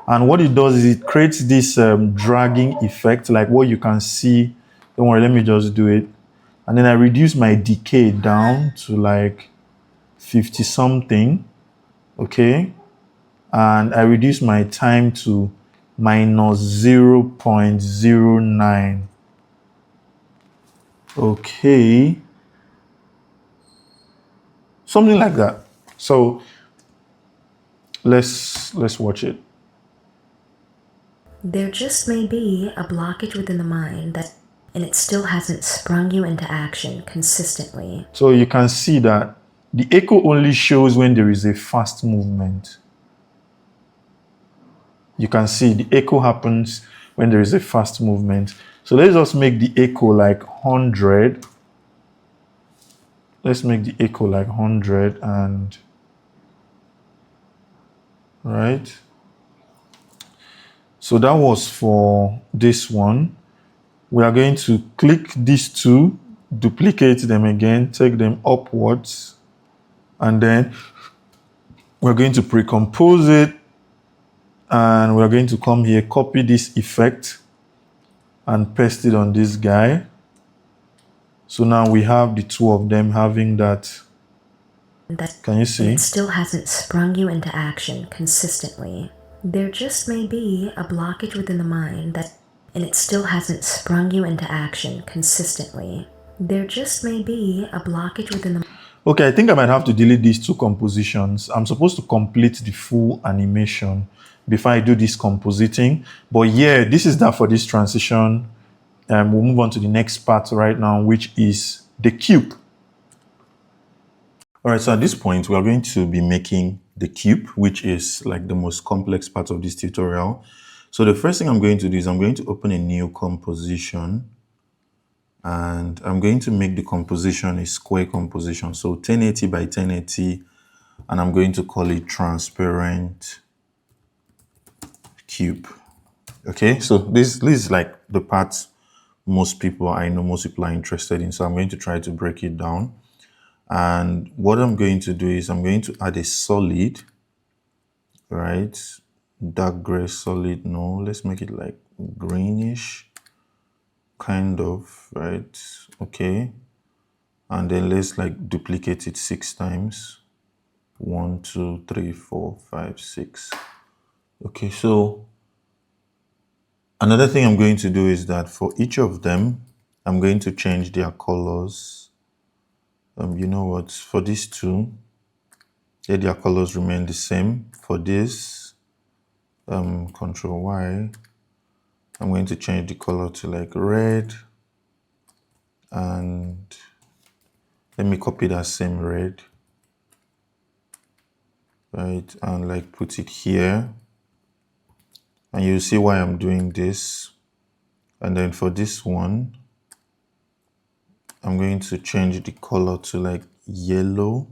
And what it does is it creates this dragging effect, like what you can see. Don't worry, let me just do it. And then I reduce my decay down to like 50 something. Okay. And I reduce my time to minus 0.09. Okay. Something like that. So let's watch it. There just may be a blockage within the mind that, and it still hasn't sprung you into action consistently. So you can see that the echo only shows when there is a fast movement. You can see the echo happens when there is a fast movement. So let's just make the echo like 100. Let's make the echo like 100 and right. So that was for this one. We are going to click these two, duplicate them again, take them upwards, and then we're going to pre-compose it, and we're going to come here, copy this effect and paste it on this guy. So now we have the two of them having that. Can you see? And it still hasn't sprung you into action consistently. There just may be a blockage within the mind that, and it still hasn't sprung you into action consistently. There just may be a blockage within the. Okay, I think I might have to delete these two compositions. I'm supposed to complete the full animation before I do this compositing. But yeah, this is that for this transition. We'll move on to the next part right now, which is the cube. All right, so at this point, we are going to be making the cube, which is like the most complex part of this tutorial. So the first thing I'm going to do is I'm going to open a new composition, and I'm going to make the composition a square composition. So 1080 by 1080, and I'm going to call it transparent cube. Okay, so this is like the part most people are interested in. So I'm going to try to break it down. And what I'm going to do is I'm going to add a solid, right? Dark gray solid. No, let's make it like greenish, kind of, right? Okay. And then let's like duplicate it 6 times. 1, 2, 3, 4, 5, 6. Okay, so another thing I'm going to do is that for each of them, I'm going to change their colors. You know what? For these two, yeah, their colors remain the same. For this, Control Y, I'm going to change the color to like red, and let me copy that same red, right, and like put it here, and you'll see why I'm doing this. And then for this one, I'm going to change the color to like yellow.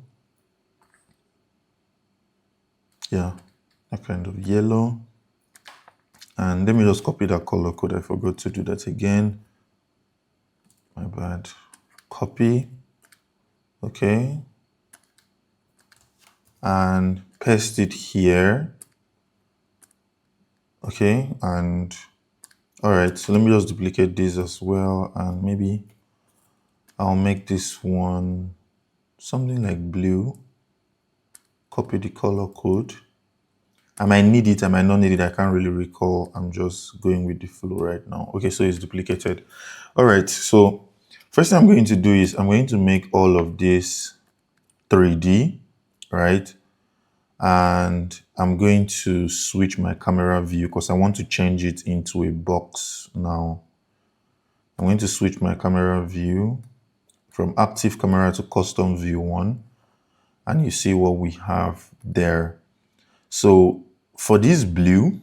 Yeah, a kind of yellow. And let me just copy that color code. I forgot to do that again. My bad. Copy. Okay. And paste it here. Okay. And all right. So let me just duplicate this as well. And maybe I'll make this one something like blue. Copy the color code. I might need it, I might not need it. I can't really recall. I'm just going with the flow right now. Okay, so it's duplicated. All right, so first thing I'm going to do is I'm going to make all of this 3D, right? And I'm going to switch my camera view because I want to change it into a box now. I'm going to switch my camera view from active camera to custom view 1. And you see what we have there. So for this blue,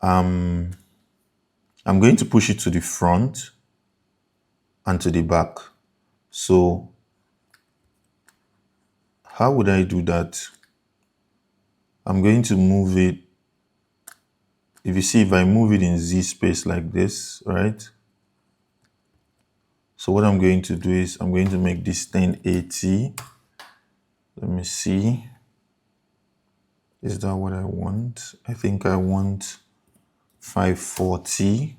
I'm going to push it to the front and to the back. So how would I do that? I'm going to move it. If you see, if I move it in Z space like this, right? So what I'm going to do is I'm going to make this 1080. Let me see. Is that what I want? I think I want 540.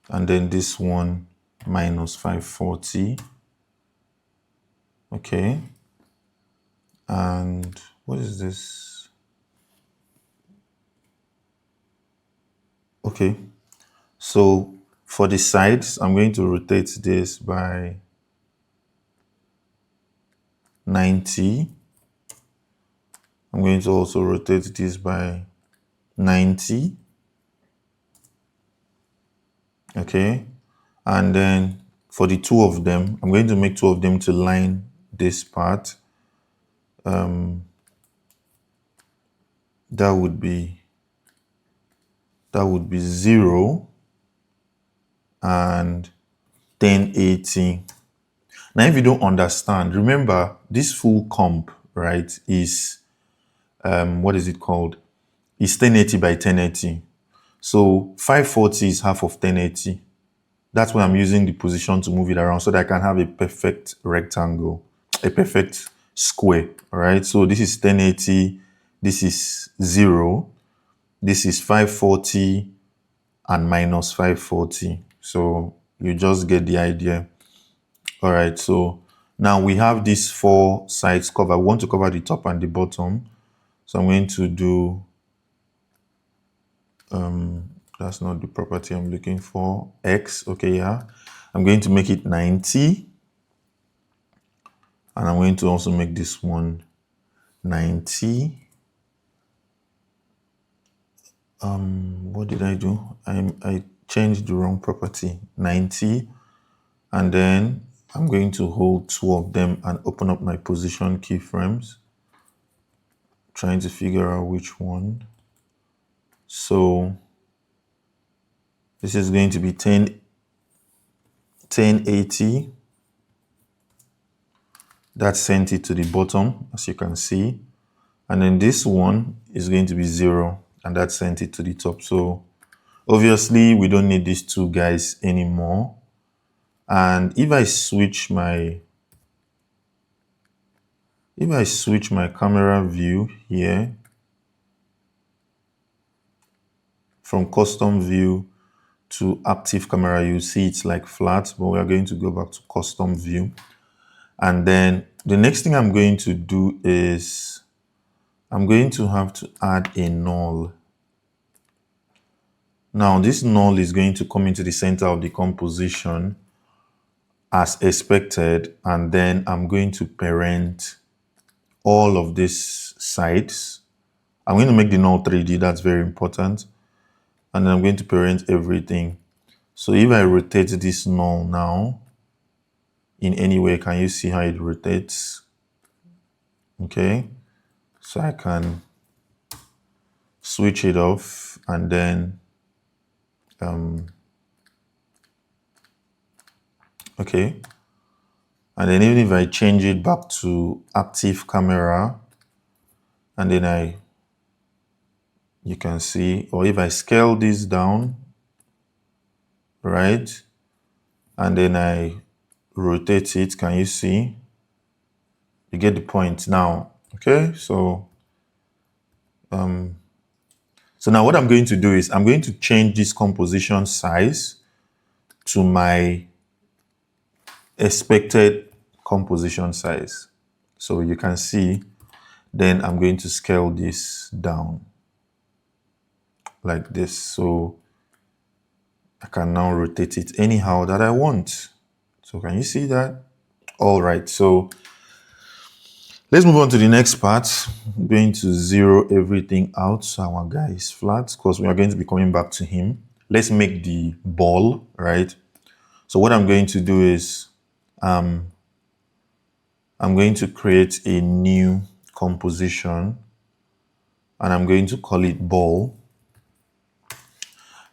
And then this one minus 540. Okay. And what is this? Okay, so for the sides, I'm going to rotate this by 90. I'm going to also rotate this by 90. Okay, and then for the two of them, I'm going to make two of them to line this part. That would be 0 and 1080. Now, if you don't understand, remember this full comp, right, is what is it called? It's 1080 by 1080. So 540 is half of 1080. That's why I'm using the position to move it around so that I can have a perfect rectangle, a perfect square. All right. So this is 1080. This is 0. This is 540 and minus 540. So you just get the idea. All right. So now we have these four sides covered. We want to cover the top and the bottom. So I'm going to do, that's not the property I'm looking for. X. Okay. Yeah. I'm going to make it 90. And I'm going to also make this one 90. What did I do? I changed the wrong property. 90. And then I'm going to hold two of them and open up my position keyframes. Trying to figure out which one. So this is going to be 1080. That sent it to the bottom, as you can see. And then this one is going to be 0, and that sent it to the top. So obviously we don't need these two guys anymore. And if I switch my camera view here from custom view to active camera, you see it's like flat, but we are going to go back to custom view. And then the next thing I'm going to do is I'm going to have to add a null. Now this null is going to come into the center of the composition as expected, and then I'm going to parent all of these sides. I'm going to make the null 3D, that's very important. And then I'm going to parent everything. So if I rotate this null now, in any way, can you see how it rotates? Okay, so I can switch it off and then, okay. And then even if I change it back to active camera, and then you can see, or if I scale this down, right? And then I rotate it, can you see? You get the point now, okay? So now what I'm going to do is I'm going to change this composition size to my expected composition size. So you can see, then I'm going to scale this down like this. So I can now rotate it anyhow that I want. So can you see that? All right, so let's move on to the next part. I'm going to zero everything out so our guy is flat because we are going to be coming back to him. Let's make the ball, right? So what I'm going to do is I'm going to create a new composition and I'm going to call it ball,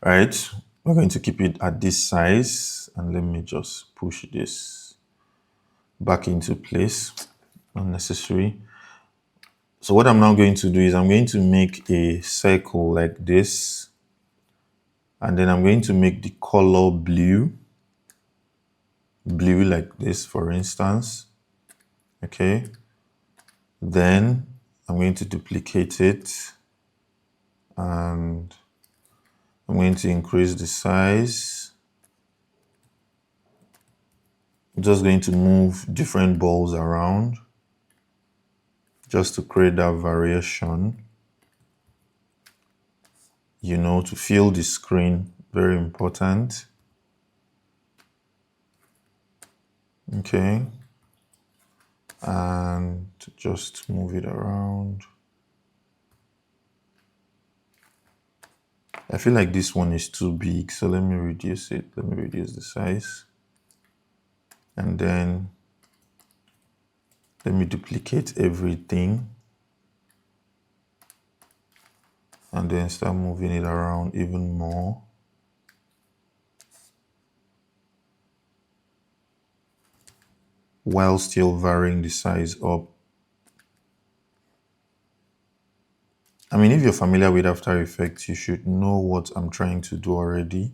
right? We're going to keep it at this size, and let me just push this back into place, unnecessary. So what I'm now going to do is I'm going to make a circle like this, and then I'm going to make the color blue like this, for instance. Okay, then I'm going to duplicate it and I'm going to increase the size. I'm just going to move different balls around just to create that variation. you know, to fill the screen, very important. Okay. And just move it around. I feel like this one is too big, so let me reduce it. Let me reduce the size. And then let me duplicate everything. And then start moving it around even more. While still varying the size up. I mean, if you're familiar with After Effects, you should know what I'm trying to do already.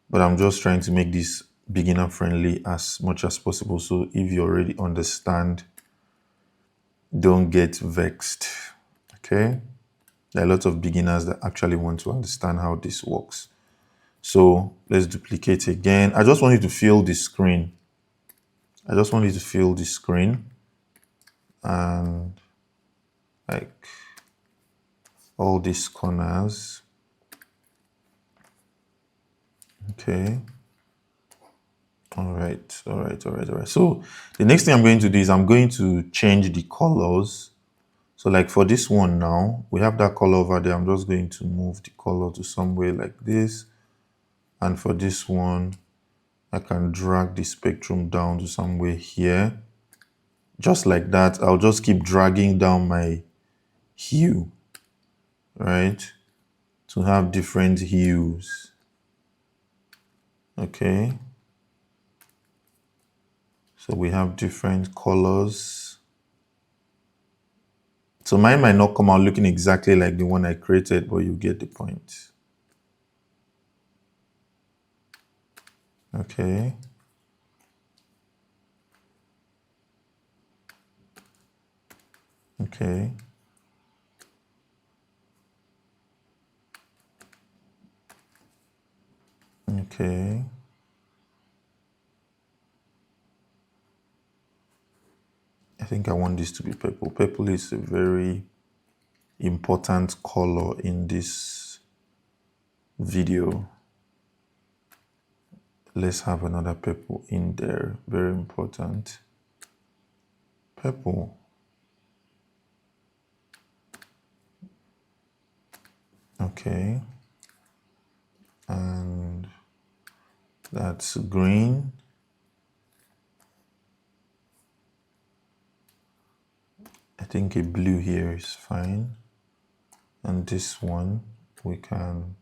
But I'm just trying to make this beginner friendly as much as possible. So if you already understand, don't get vexed. Okay? There are lots of beginners that actually want to understand how this works. So let's duplicate again. I just want you to fill the screen. I just want you to fill the screen. And like all these corners. Okay. All right. So the next thing I'm going to do is I'm going to change the colors. So like for this one now, we have that color over there. I'm just going to move the color to somewhere like this. And for this one, I can drag the spectrum down to somewhere here. Just like that, I'll just keep dragging down my hue, right? To have different hues. Okay. So we have different colors. So mine might not come out looking exactly like the one I created, but you get the point. Okay. Okay. Okay. I think I want this to be purple. Purple is a very important color in this video. Let's have another purple in there. Very important. Purple. Okay. And that's green. I think a blue here is fine. And this one, we can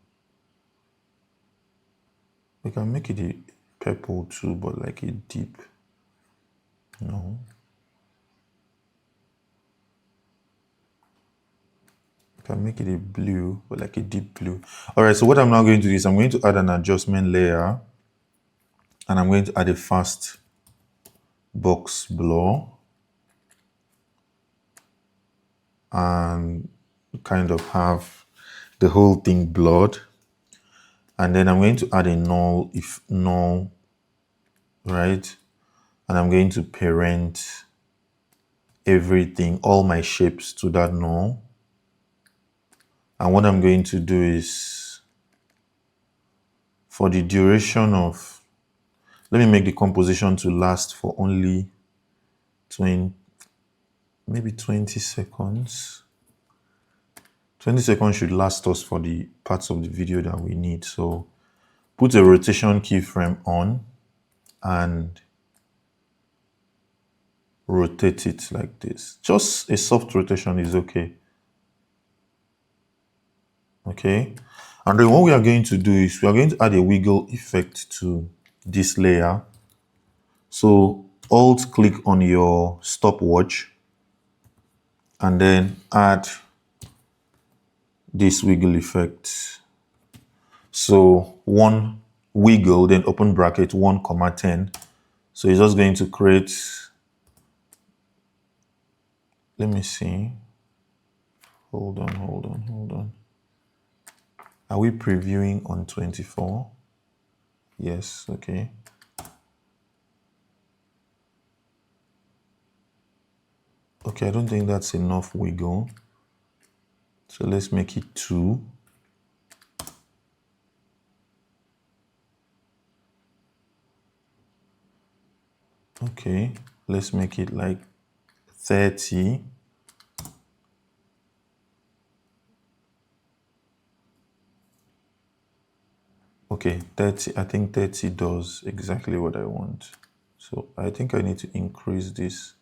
make it a purple too, but like a deep, no. I can make it a blue, but like a deep blue. All right, so what I'm now going to do is I'm going to add an adjustment layer, and I'm going to add a fast box blur, and kind of have the whole thing blurred. And then I'm going to add a null, if null, right? And I'm going to parent everything, all my shapes to that null. And what I'm going to do is, for the duration of, let me make the composition to last for only 20, maybe 20 seconds. 20 seconds should last us for the parts of the video that we need. So put a rotation keyframe on and rotate it like this. Just a soft rotation is okay. Okay. And then what we are going to do is we are going to add a wiggle effect to this layer. So alt click on your stopwatch and then add this wiggle effect. So one wiggle, then open bracket 1,10. So it's just going to create, let me see. Hold on. Are we previewing on 24? Yes, okay. Okay, I don't think that's enough wiggle. So let's make it 2. Okay, let's make it like 30. Okay, 30. I think 30 does exactly what I want. So I think I need to increase this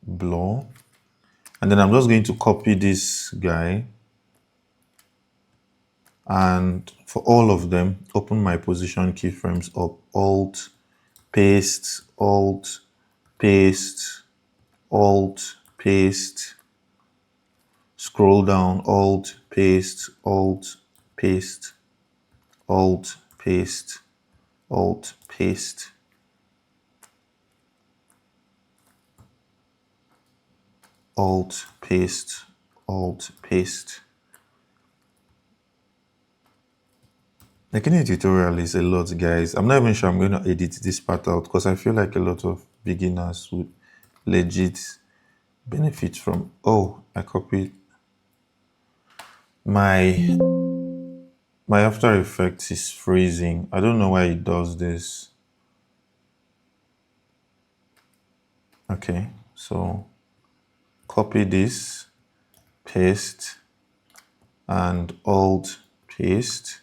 blur. And then I'm just going to copy this guy. And for all of them, open my position keyframes up. Alt, paste, Alt, paste, Alt, paste. Scroll down, Alt, paste, Alt, paste, Alt, paste, Alt, paste. Alt, paste, Alt, paste. Making a tutorial is a lot, guys. I'm not even sure I'm going to edit this part out because I feel like a lot of beginners would legit benefit from. Oh, I copied my After Effects is freezing. I don't know why it does this. Okay, so copy this, paste, and Alt paste,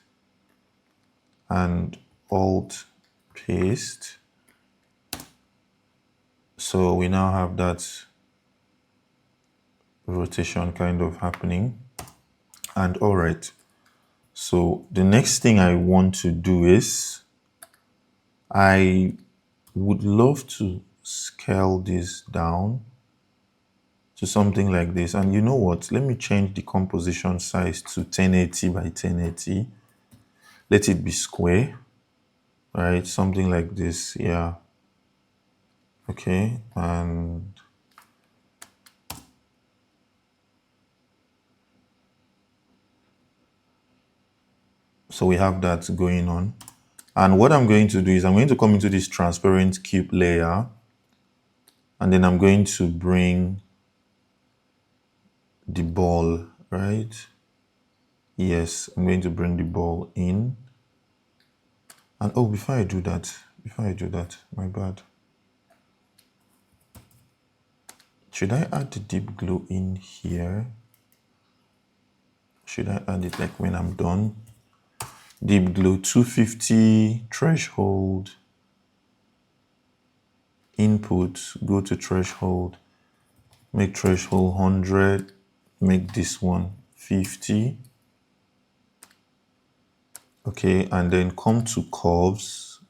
and Alt paste. So we now have that rotation kind of happening. And all right, so the next thing I want to do is I would love to scale this down to something like this. And you know what? Let me change the composition size to 1080 by 1080. Let it be square, right? Something like this, yeah. Okay, and so we have that going on. And what I'm going to do is I'm going to come into this transparent cube layer, and then I'm going to bring the ball, right? Yes, I'm going to bring the ball in. And oh, before I do that, my bad. Should I add the deep glow in here? Should I add it like when I'm done? Deep glow 250 threshold. Input, go to threshold. Make threshold 100. Make this one 50. Okay, and then come to curves.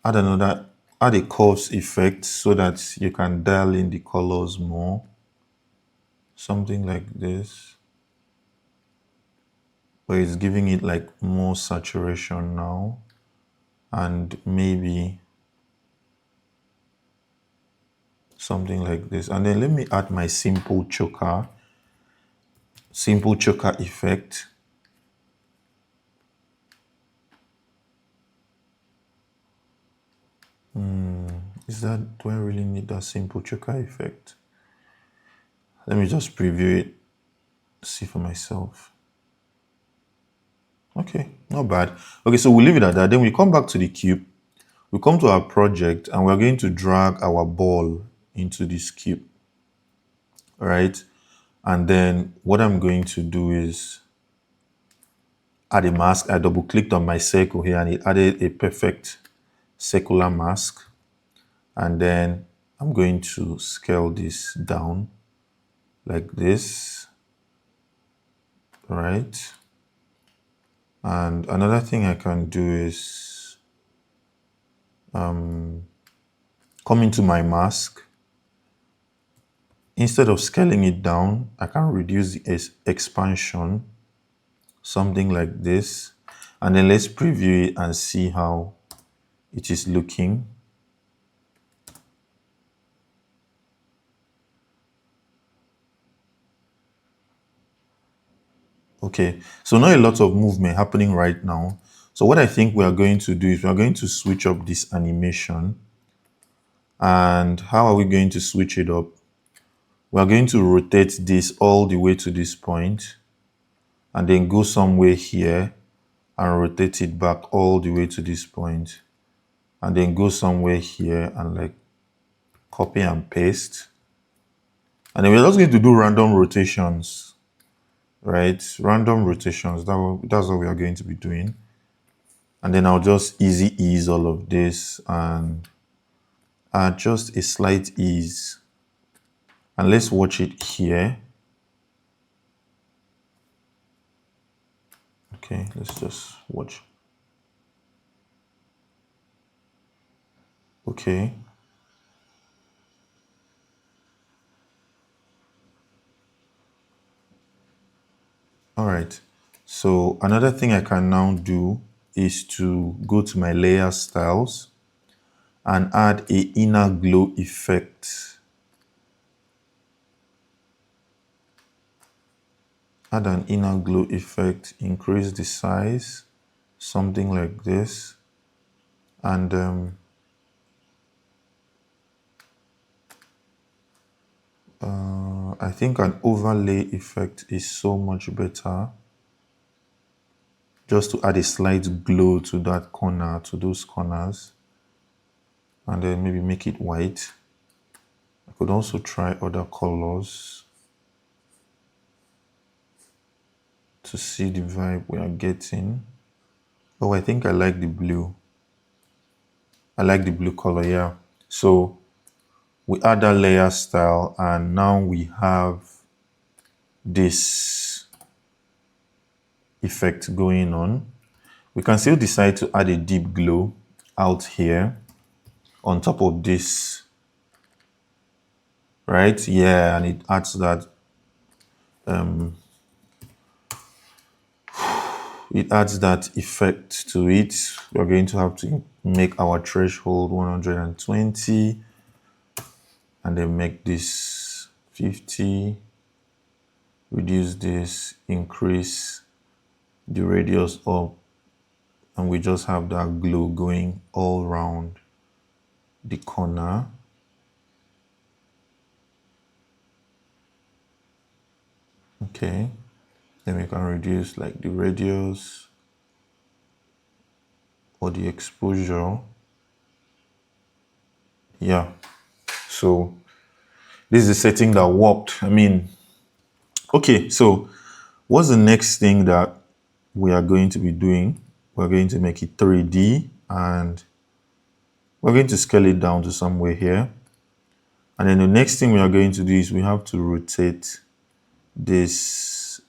Add a curves effect so that you can dial in the colors more. Something like this. But it's giving it like more saturation now. And maybe something like this. And then let me add my simple choker effect. Do I really need that simple choker effect? Let me just preview it, see for myself. Okay, not bad. Okay, so we'll leave it at that. Then we come back to the cube. We come to our project and we're going to drag our ball into this cube. All right. And then what I'm going to do is add a mask. I double clicked on my circle here and it added a perfect circular mask. And then I'm going to scale this down like this, right? And another thing I can do is come into my mask. Instead of scaling it down, I can reduce the expansion, something like this. And then let's preview it and see how it is looking. Okay, so not a lot of movement happening right now. So what I think we are going to do is we are going to switch up this animation. And how are we going to switch it up? we're going to rotate this all the way to this point and then go somewhere here and rotate it back all the way to this point and then go somewhere here and like copy and paste. And then we're just going to do random rotations, right? Random rotations, that's what we are going to be doing. And then I'll just easy ease all of this and add just a slight ease. And let's watch it here. Okay, let's just watch. Okay. All right. So another thing I can now do is to go to my layer styles and add a inner glow effect. Add an inner glow effect, increase the size, something like this. And I think an overlay effect is so much better. Just to add a slight glow to that corner, to those corners. And then maybe make it white. I could also try other colors to see the vibe we are getting. Oh, I think I like the blue. I like the blue color, yeah. So we add that layer style and now we have this effect going on. We can still decide to add a deep glow out here on top of this, right? Yeah, and it adds that effect to it. We're going to have to make our threshold 120 and then make this 50, reduce this, increase the radius up, and we just have that glow going all around the corner. Okay, then we can reduce like the radius or the exposure. Yeah, so this is a setting that worked. I mean, okay, so what's the next thing that we are going to be doing? We're going to make it 3D and we're going to scale it down to somewhere here. And then the next thing we are going to do is we have to rotate this,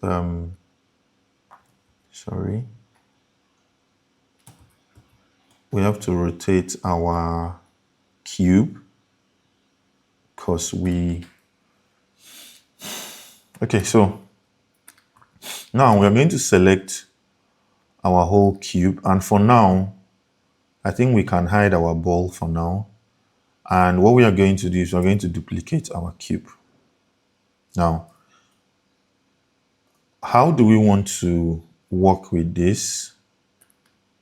we have to rotate our cube because okay, so now we are going to select our whole cube, and for now I think we can hide our ball for now. And what we are going to do is we're going to duplicate our cube. Now, how do we want to work with this?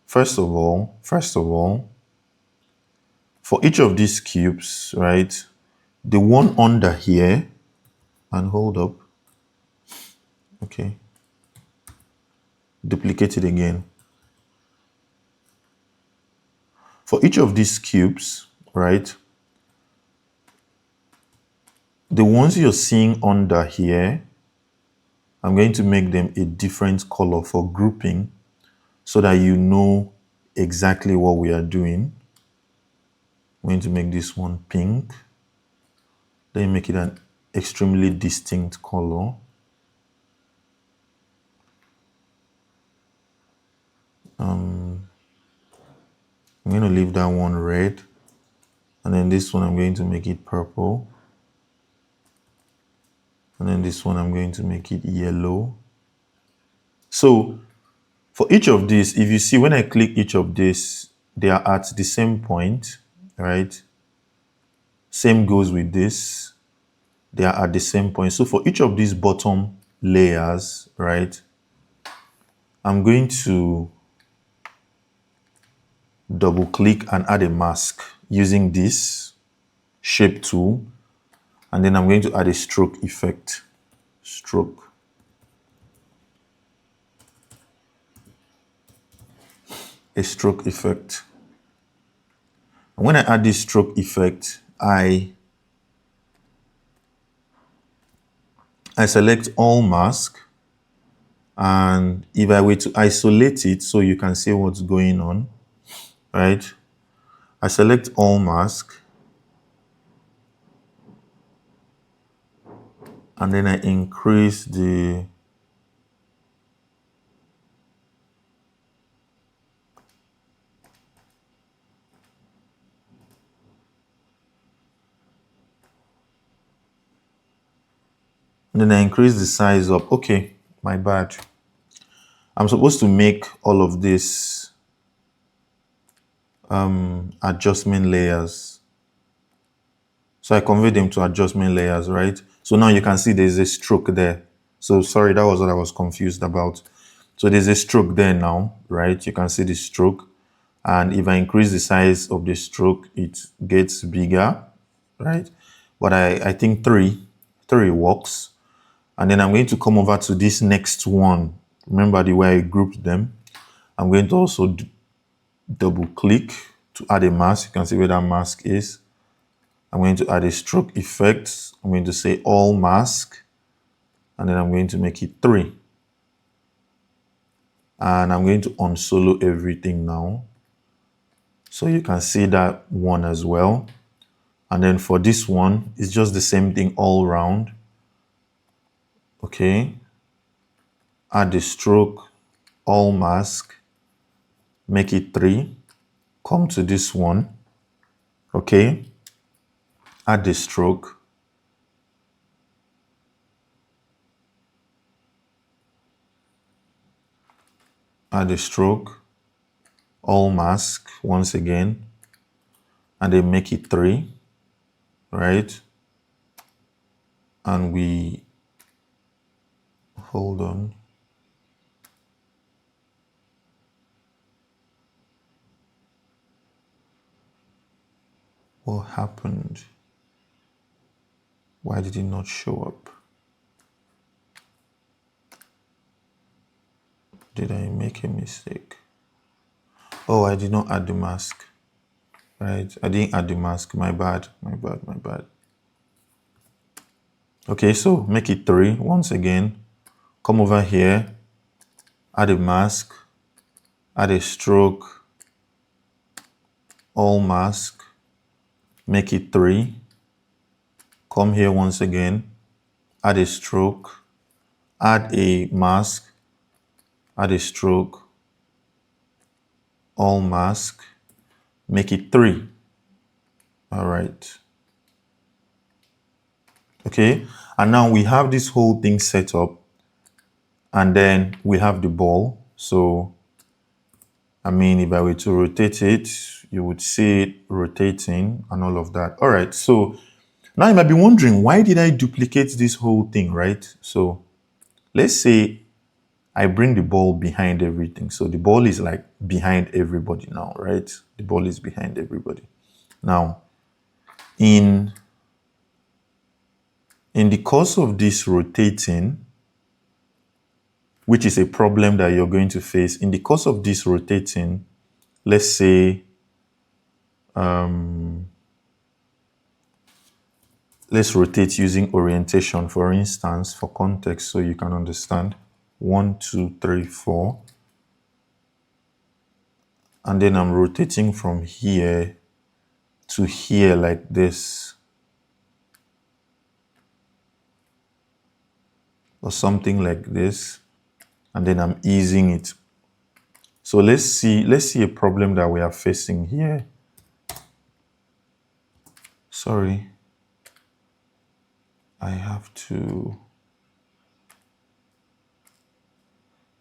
First of all, for each of these cubes, right, the one under here, and hold up, okay, duplicate it again. For each of these cubes, right, the ones you're seeing under here, I'm going to make them a different color for grouping so that you know exactly what we are doing. I'm going to make this one pink. Then make it an extremely distinct color. I'm going to leave that one red. And then this one, I'm going to make it purple. And then this one, I'm going to make it yellow. So for each of these, if you see when I click each of these, they are at the same point, right? Same goes with this. They are at the same point. So for each of these bottom layers, right, I'm going to double click and add a mask using this shape tool. And then I'm going to add a stroke effect. Stroke. A stroke effect. And when I add this stroke effect, I select all mask, and if I were to isolate it so you can see what's going on, right? I select all mask, and then I increase the size up. Okay, my bad. I'm supposed to make all of this adjustment layers. So I convert them to adjustment layers, right? So now you can see there's a stroke there. So sorry, that was what I was confused about. So there's a stroke there now, right? You can see the stroke. And if I increase the size of the stroke, it gets bigger, right? But I think three works. And then I'm going to come over to this next one. Remember the way I grouped them? I'm going to also double click to add a mask. You can see where that mask is. I'm going to add a stroke effect. I'm going to say all mask, and then I'm going to make it 3. And I'm going to unsolo everything now. So you can see that one as well. And then for this one, it's just the same thing all around. Okay. Add the stroke, all mask, make it 3. Come to this one. Okay. Add the stroke. Add the stroke, all mask once again, and then make it 3, right? And we, hold on. What happened? Why did it not show up? Did I make a mistake? Oh, I did not add the mask, right? I didn't add the mask, my bad. Okay, so make it 3 once again. Come over here, add a mask, add a stroke, all mask, make it 3. Come here once again, add a stroke, add a mask, add a stroke, all mask, make it 3. All right. Okay, and now we have this whole thing set up, and then we have the ball. So, I mean, if I were to rotate it, you would see it rotating and all of that. All right, so now you might be wondering, why did I duplicate this whole thing, right? So let's say I bring the ball behind everything. So the ball is like behind everybody now, right? The ball is behind everybody. Now, in the course of this rotating, which is a problem that you're going to face, in the course of this rotating, let's say, let's rotate using orientation, for instance, for context, so you can understand. 1, 2, 3, 4. And then I'm rotating from here to here like this, or something like this, and then I'm easing it. So let's see a problem that we are facing here. Sorry, I have to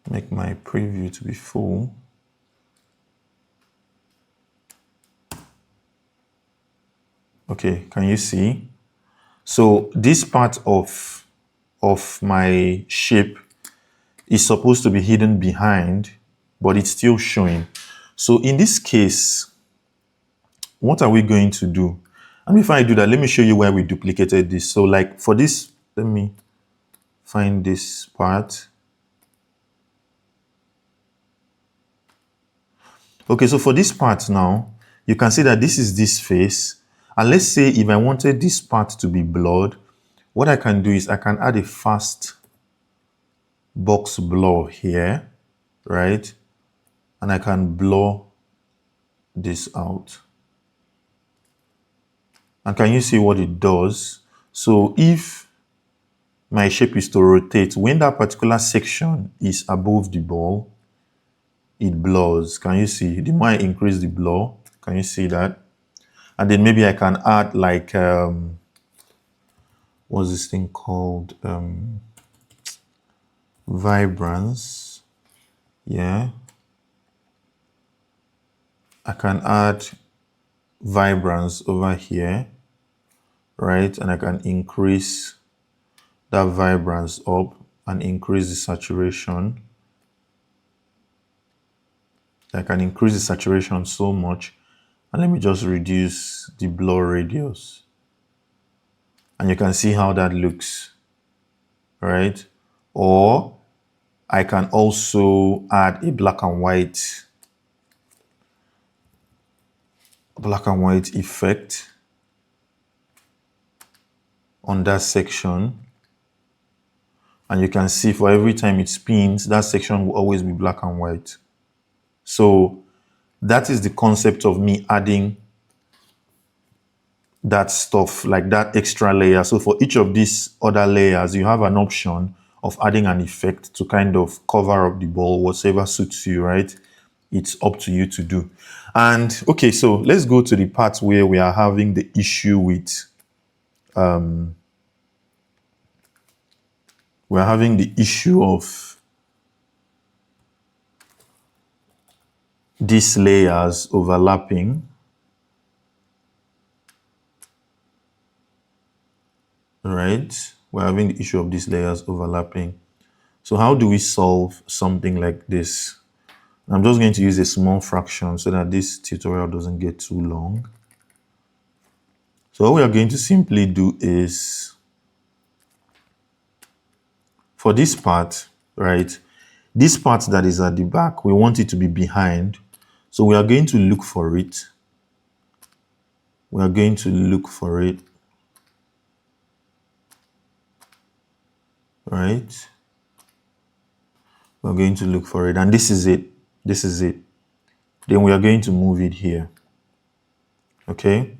make my preview to be full. Okay, can you see? So this part of my shape is supposed to be hidden behind, but it's still showing. So in this case, what are we going to do? And before I do that, let me show you where we duplicated this. So like for this, let me find this part. Okay, so for this part now, you can see that this is this face. And let's say if I wanted this part to be blurred, what I can do is I can add a fast box blur here, right? And I can blur this out. And can you see what it does? So if my shape is to rotate, when that particular section is above the ball, it blurs. Can you see? The more I increase the blur, can you see that? And then maybe I can add like, what's this thing called? Vibrance. Yeah. I can add vibrance over here, right? And I can increase that vibrance up and increase the saturation. I can increase the saturation so much, and let me just reduce the blur radius. And you can see how that looks, right? Or I can also add a black and white effect on that section. And you can see for every time it spins, that section will always be black and white. So that is the concept of me adding that stuff, like that extra layer. So for each of these other layers, you have an option of adding an effect to kind of cover up the ball, whatever suits you, right? It's up to you to do. And okay, so let's go to the part where we are having the issue with, we're having the issue of these layers overlapping. Right? We're having the issue of these layers overlapping. So how do we solve something like this? I'm just going to use a small fraction so that this tutorial doesn't get too long. So what we are going to simply do is, for this part, right? This part that is at the back, we want it to be behind. So we are going to look for it. We are going to look for it. Right? We're going to look for it. And this is it. This is it. Then we are going to move it here. Okay?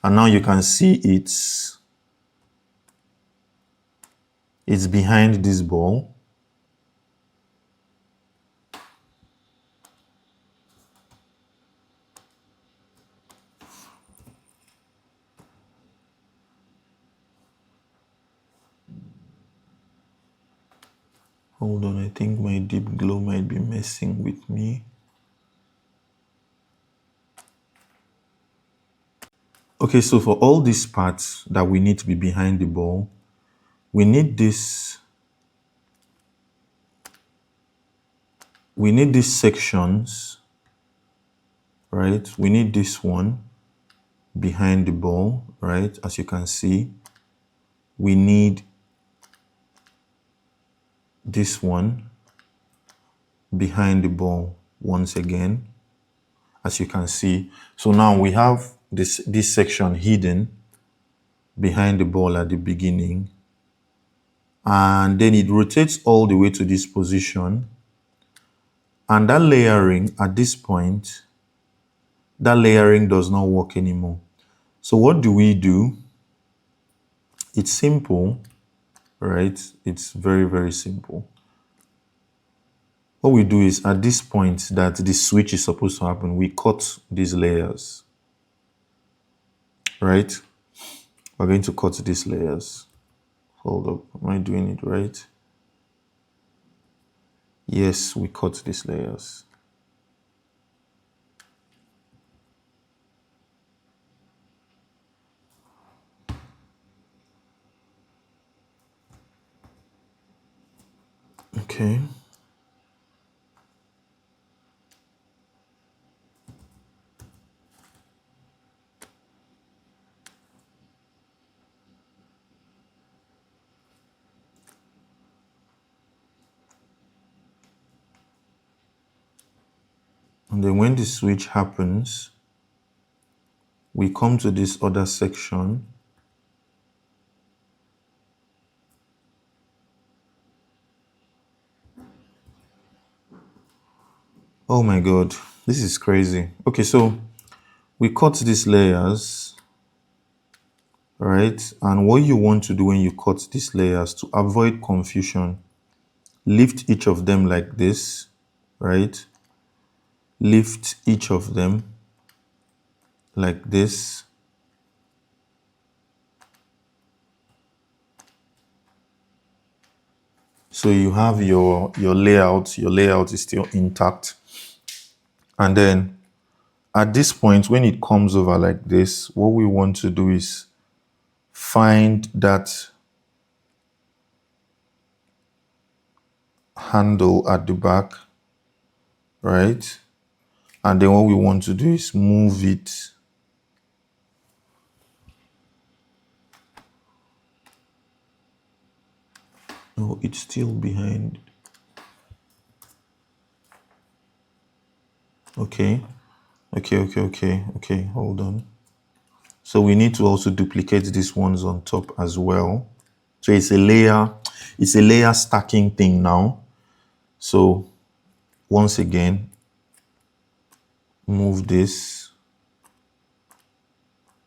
And now you can see it's behind this ball. Hold on, I think my deep glow might be messing with me. Okay, so for all these parts that we need to be behind the ball, we need this. We need these sections, right? We need this one behind the ball, right? As you can see, we need this one behind the ball once again, as you can see. So now we have this section hidden behind the ball at the beginning, and then it rotates all the way to this position. And that layering at this point, that layering does not work anymore. So what do we do? It's simple, right? It's very, very simple. What we do is at this point that this switch is supposed to happen, we cut these layers, right? We're going to cut these layers. Hold up, am I doing it right? Yes, we cut these layers. Okay. And then when the switch happens, we come to this other section. Oh my God, this is crazy. Okay, so we cut these layers, right? And what you want to do when you cut these layers to avoid confusion, lift each of them like this, right? Lift each of them like this. So you have your layout. Your layout is still intact. And then at this point, when it comes over like this, what we want to do is find that handle at the back, right? And then what we want to do is move it. No, it's still behind. Okay. Okay, hold on. So we need to also duplicate these ones on top as well. So it's a layer stacking thing now. So once again, move this,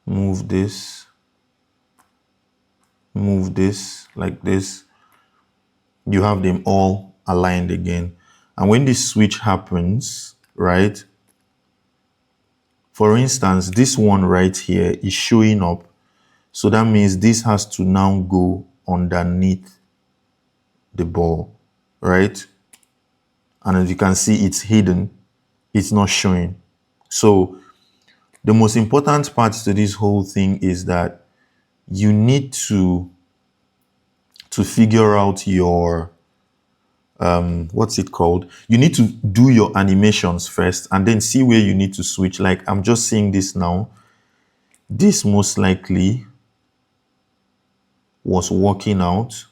move this, move this like this. You have them all aligned again. And when this switch happens, right? For instance, this one right here is showing up. So that means this has to now go underneath the ball, right? And as you can see, it's hidden. It's not showing. So the most important part to this whole thing is that you need to figure out your what's it called? You need to do your animations first and then see where you need to switch. Like I'm just seeing this now. This most likely was working out,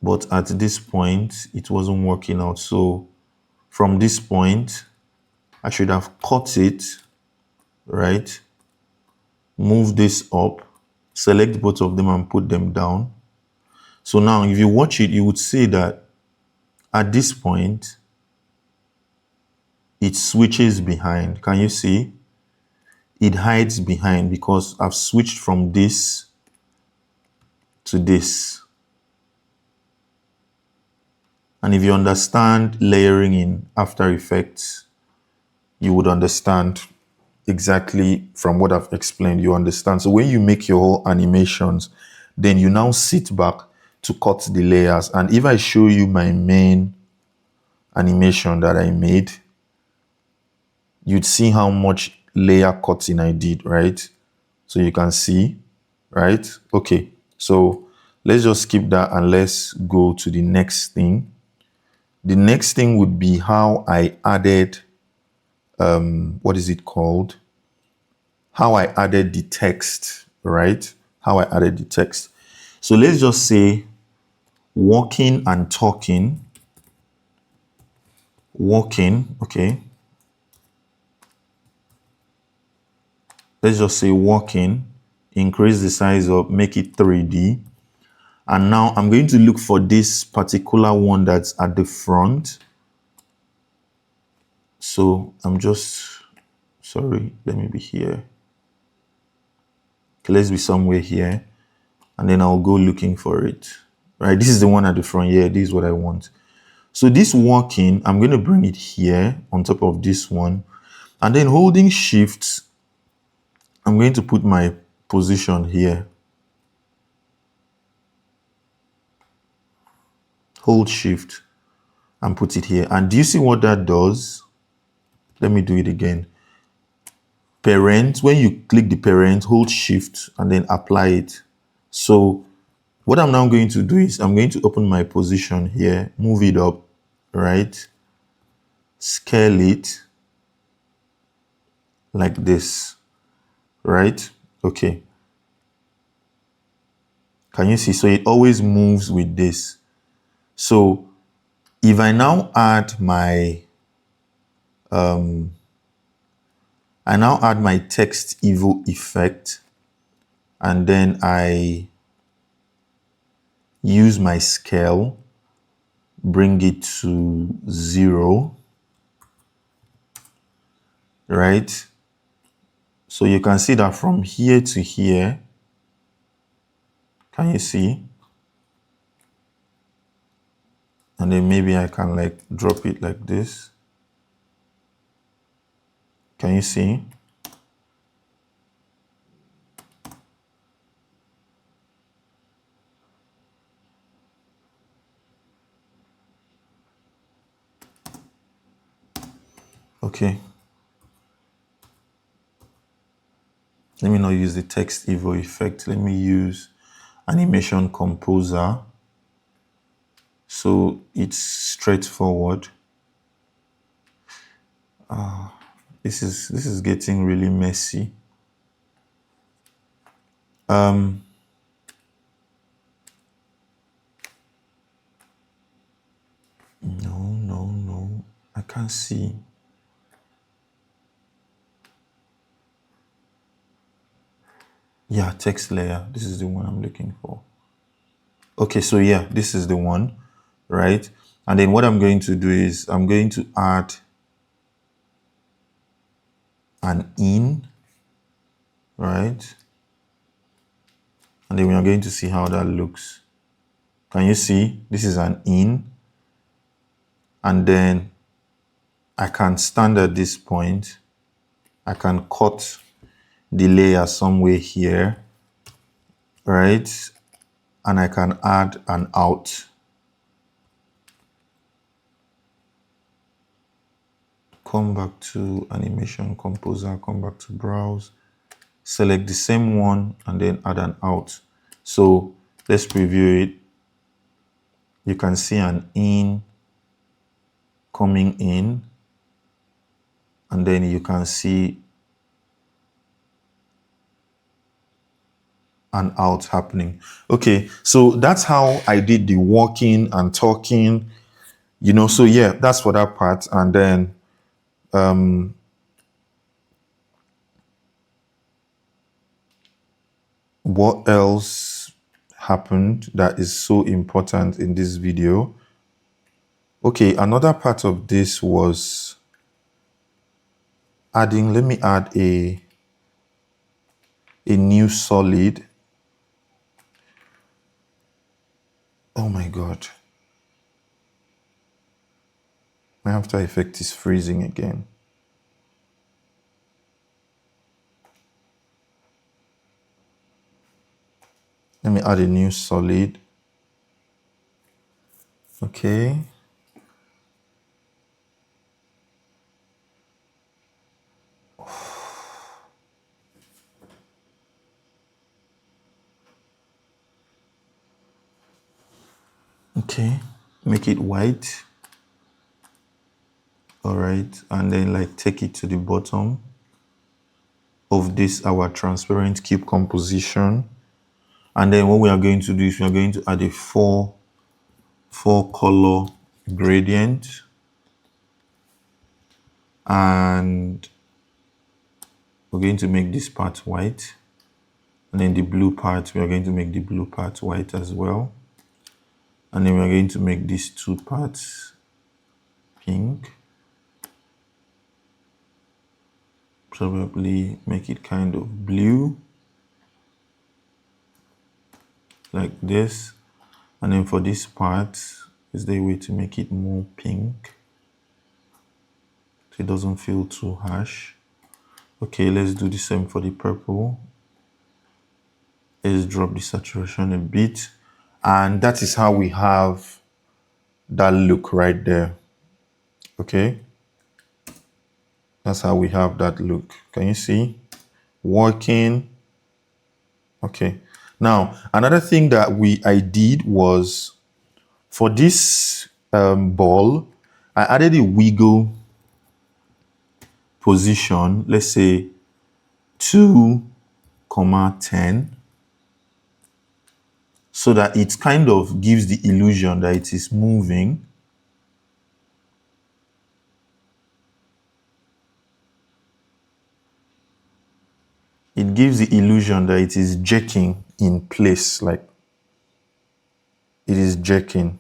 but at this point it wasn't working out. So from this point, I should have cut it, right? Move this up, select both of them and put them down. So now if you watch it, you would see that at this point, it switches behind. Can you see? It hides behind because I've switched from this to this. And if you understand layering in After Effects, you would understand exactly from what I've explained. You understand. So when you make your whole animations, then you now sit back to cut the layers. And if I show you my main animation that I made, you'd see how much layer cutting I did, right? So you can see, right? Okay, so let's just skip that and let's go to the next thing. The next thing would be how I added, what is it called? How I added the text, right? How I added the text. So let's just say walking and talking. Walking, okay. Let's just say walking, increase the size up, make it 3D. And now I'm going to look for this particular one that's at the front. So I'm just, sorry, let me be here. Okay, let's be somewhere here. And then I'll go looking for it. Right, this is the one at the front. Yeah, this is what I want. So this walking, I'm going to bring it here on top of this one. And then holding shift, I'm going to put my position here. Hold shift and put it here. And do you see what that does? Let me do it again. Parent, when you click the parent, hold shift and then apply it. So what I'm now going to do is I'm going to open my position here, move it up, right? Scale it like this, right? Okay. Can you see? So it always moves with this. So if I now add my I now add my text evo effect, and then I use my scale, bring it to 0, right? So you can see that from here to here, can you see? And then maybe I can like drop it like this. Can you see? Okay. Let me not use the text evo effect. Let me use animation composer. So it's straightforward. This is getting really messy. No. I can't see. Yeah, text layer. This is the one I'm looking for. Okay, so yeah, this is the one, right? And then what I'm going to do is I'm going to add an in, right? And then we are going to see how that looks. Can you see? This is an in. And then I can stand at this point. I can cut the layer somewhere here, right? And I can add an out. Come back to animation composer, come back to browse, select the same one and then add an out. So let's preview it. You can see an in coming in, and then you can see an out happening. Okay, so that's how I did the walking and talking, you know. So yeah, that's for that part. And then what else happened that is so important in this video? Okay, another part of this was adding, let me add a new solid. Oh my God. My After Effects is freezing again. Let me add a new solid. Okay. Okay, make it white. All right, and then like take it to the bottom of this, our transparent cube composition. And then what we are going to do is we are going to add a four color gradient. And we're going to make this part white. And then the blue part, we are going to make the blue part white as well. And then we're going to make these two parts pink. Probably make it kind of blue. Like this. And then for this part, is there a way to make it more pink? So it doesn't feel too harsh. Okay, let's do the same for the purple. Let's drop the saturation a bit. And that is how we have that look right there. Okay. That's how we have that look. Can you see? Working. Okay. Now, another thing that I did was for this ball, I added a wiggle position, let's say 2,10, so that it kind of gives the illusion that it is moving. gives the illusion that it is jerking in place, like it is jerking.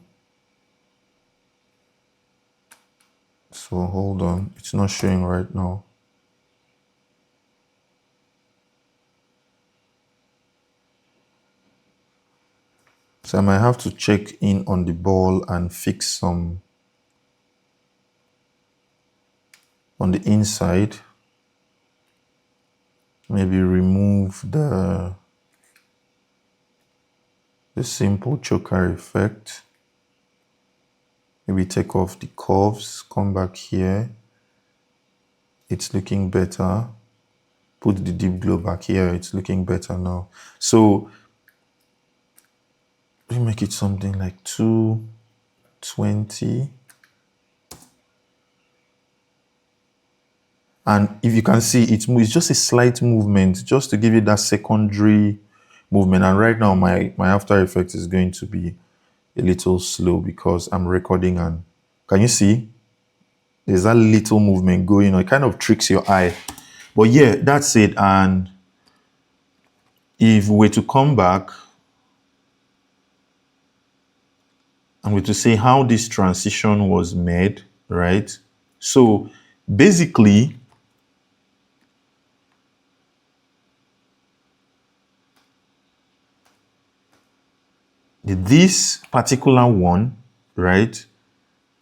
So hold on, it's not showing right now. So I might have to check in on the ball and fix some on the inside. Maybe remove the simple choker effect. Maybe take off the curves, come back here. It's looking better. Put the deep glow back here. It's looking better now. So let me make it something like 220. And if you can see, it's just a slight movement, just to give it that secondary movement. And right now, my After Effects is going to be a little slow because I'm recording. And can you see? There's that little movement going on. It kind of tricks your eye. But yeah, that's it. And if we were to come back, I'm going to say how this transition was made, right? So basically, this particular one, right?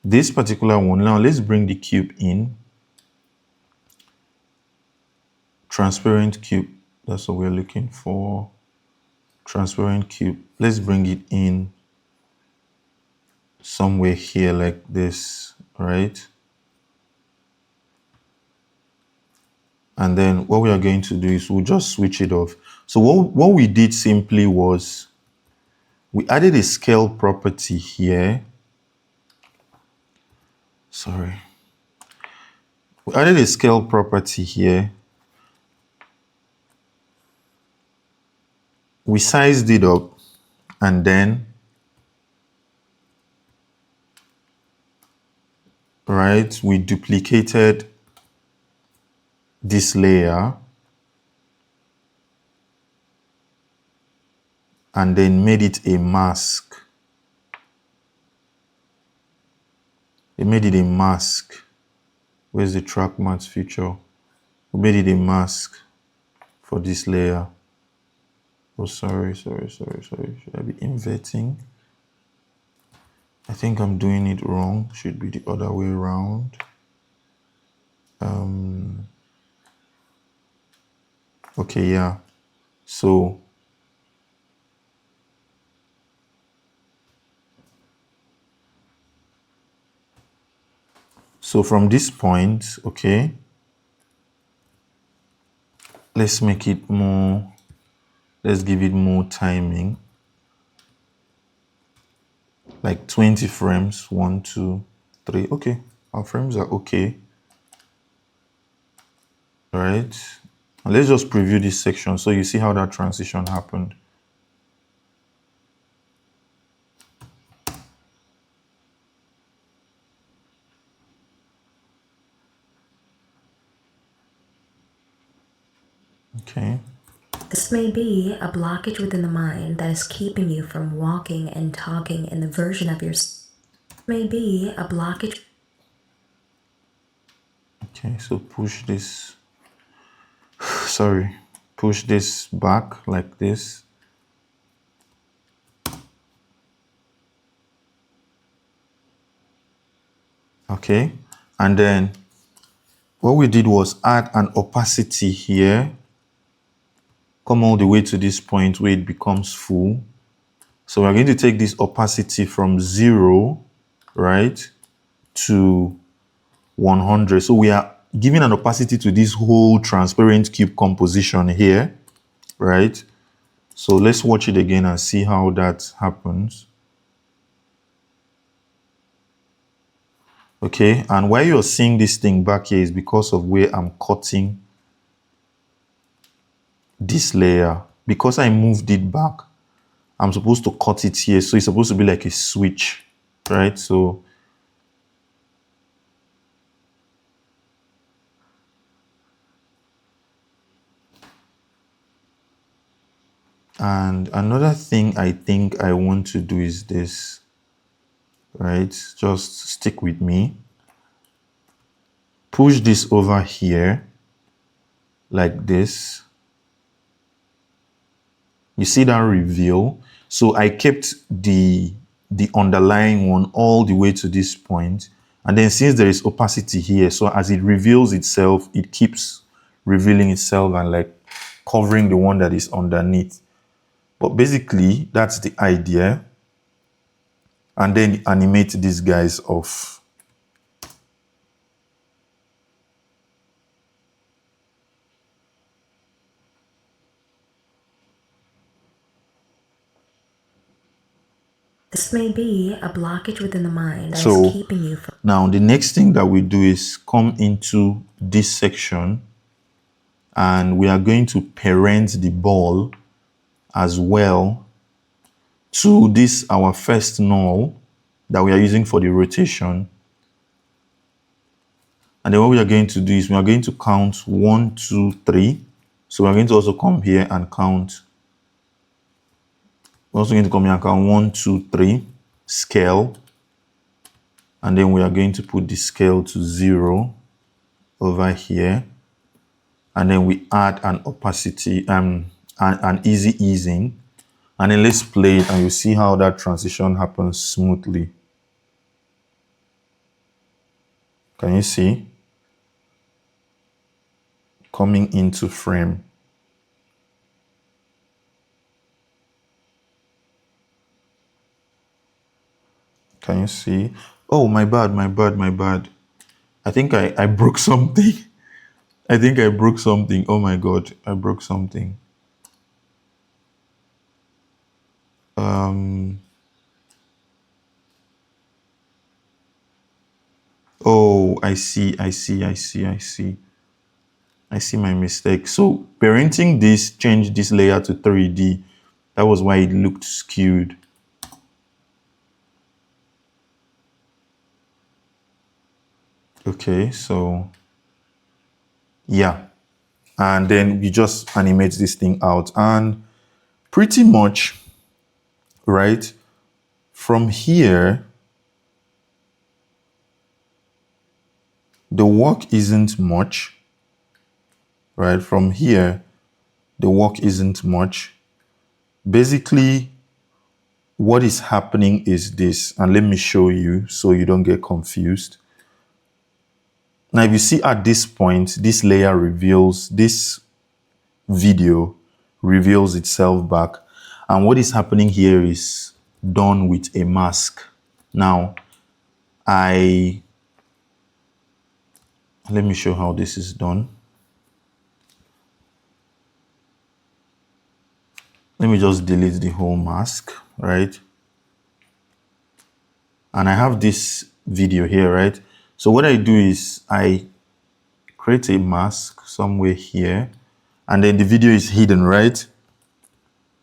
This particular one, now let's bring the cube in. Transparent cube, that's what we're looking for. Transparent cube, let's bring it in somewhere here like this, right? And then what we are going to do is we'll just switch it off. So what we did simply was we added a scale property here. Sorry. We added a scale property here. We sized it up and then, right, we duplicated this layer and then made it a mask. It made it a mask. Where's the track matte feature? We made it a mask for this layer. Oh, sorry. Should I be inverting? I think I'm doing it wrong. Should be the other way around. Okay, yeah. So from this point, okay, let's make it more, let's give it more timing. Like 20 frames, 1, 2, 3. Okay, our frames are okay. All right. And let's just preview this section so you see how that transition happened. Okay. This may be a blockage within the mind that is keeping you from walking and talking in the version of yourself. May be a blockage. Okay, so push this, sorry, push this back like this. Okay, and then what we did was add an opacity here. Come all the way to this point where it becomes full. So we're going to take this opacity from 0, right, to 100. So we are giving an opacity to this whole transparent cube composition here, right? So let's watch it again and see how that happens. Okay, and why you're seeing this thing back here is because of where I'm cutting this layer. Because I moved it back, I'm supposed to cut it here. So it's supposed to be like a switch, right? So And another thing I think I want to do is this, right? Just stick with me. Push this over here like this. You see that reveal? So I kept the underlying one all the way to this point. And then since there is opacity here, so as it reveals itself, it keeps revealing itself and like covering the one that is underneath. But basically, that's the idea. And then animate these guys off. This may be a blockage within the mind that So is keeping you from. now the next thing that we do is come into this section and we are going to parent the ball as well to this our first null that we are using for the rotation. And then what we are going to do is we are going to count 1, 2, 3. So we are going to also come here and count. We're also going to come here and count 1, 2, 3, scale. And then we are going to put the scale to 0 over here. And then we add an opacity, an easy easing. And then let's play it and you'll see how that transition happens smoothly. Can you see? Coming into frame. Can you see? Oh, my bad. I think I broke something. I think I broke something. Oh my God, I broke something. Oh, I see my mistake. So parenting this changed this layer to 3D. That was why it looked skewed. Okay, so yeah. And then we just animate this thing out. And pretty much, right, from here, the work isn't much. Right, from here, the work isn't much. Basically, what is happening is this, and let me show you so you don't get confused. Now, if you see at this point, this layer reveals, this video reveals itself back. And what is happening here is done with a mask. Now, let me show how this is done. Let me just delete the whole mask, right? And I have this video here, right? So what I do is I create a mask somewhere here, and then the video is hidden, right?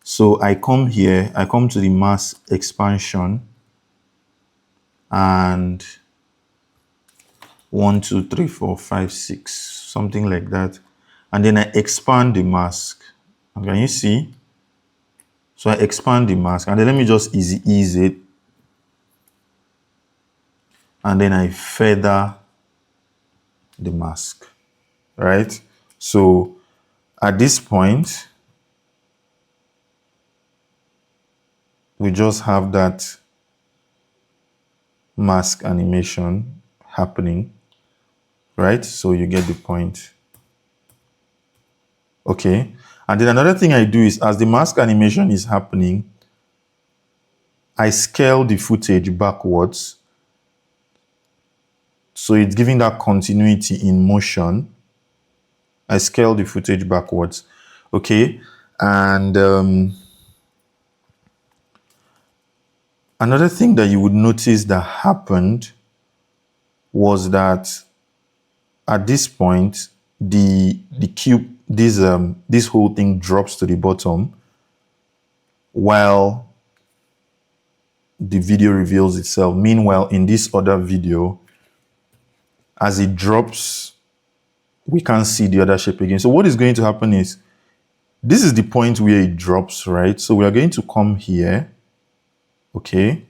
So I come here, I come to the mask expansion, and 1, 2, 3, 4, 5, 6, something like that. And then I expand the mask. Can you see? So I expand the mask, and then let me just ease it. And then I feather the mask, right? So at this point, we just have that mask animation happening, right? So you get the point. Okay. And then another thing I do is as the mask animation is happening, I scale the footage backwards. So it's giving that continuity in motion. I scale the footage backwards. Okay. And another thing that you would notice that happened was that at this point, the cube, this whole thing drops to the bottom while the video reveals itself. Meanwhile, in this other video, as it drops, we can't see the other shape again. So what is going to happen is this is the point where it drops, right? So we are going to come here, okay?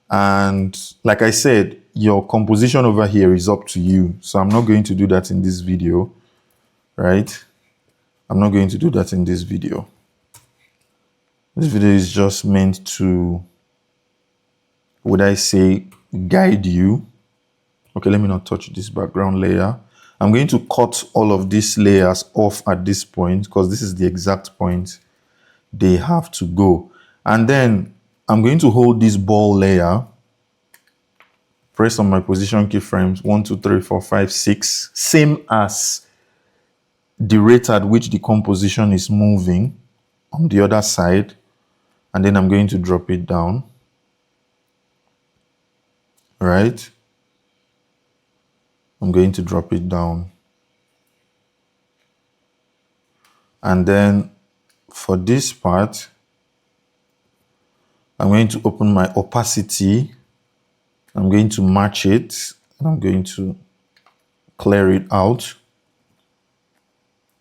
And like I said, your composition over here is up to you. So I'm not going to do that in this video, right? I'm not going to do that in this video. This video is just meant to, would I say, guide you. Okay, let me not touch this background layer. I'm going to cut all of these layers off at this point because this is the exact point they have to go. And then I'm going to hold this ball layer, press on my position keyframes, 1, 2, 3, 4, 5, 6, same as the rate at which the composition is moving on the other side. And then I'm going to drop it down, right? I'm going to drop it down. And then for this part, I'm going to open my opacity. I'm going to match it. And I'm going to clear it out.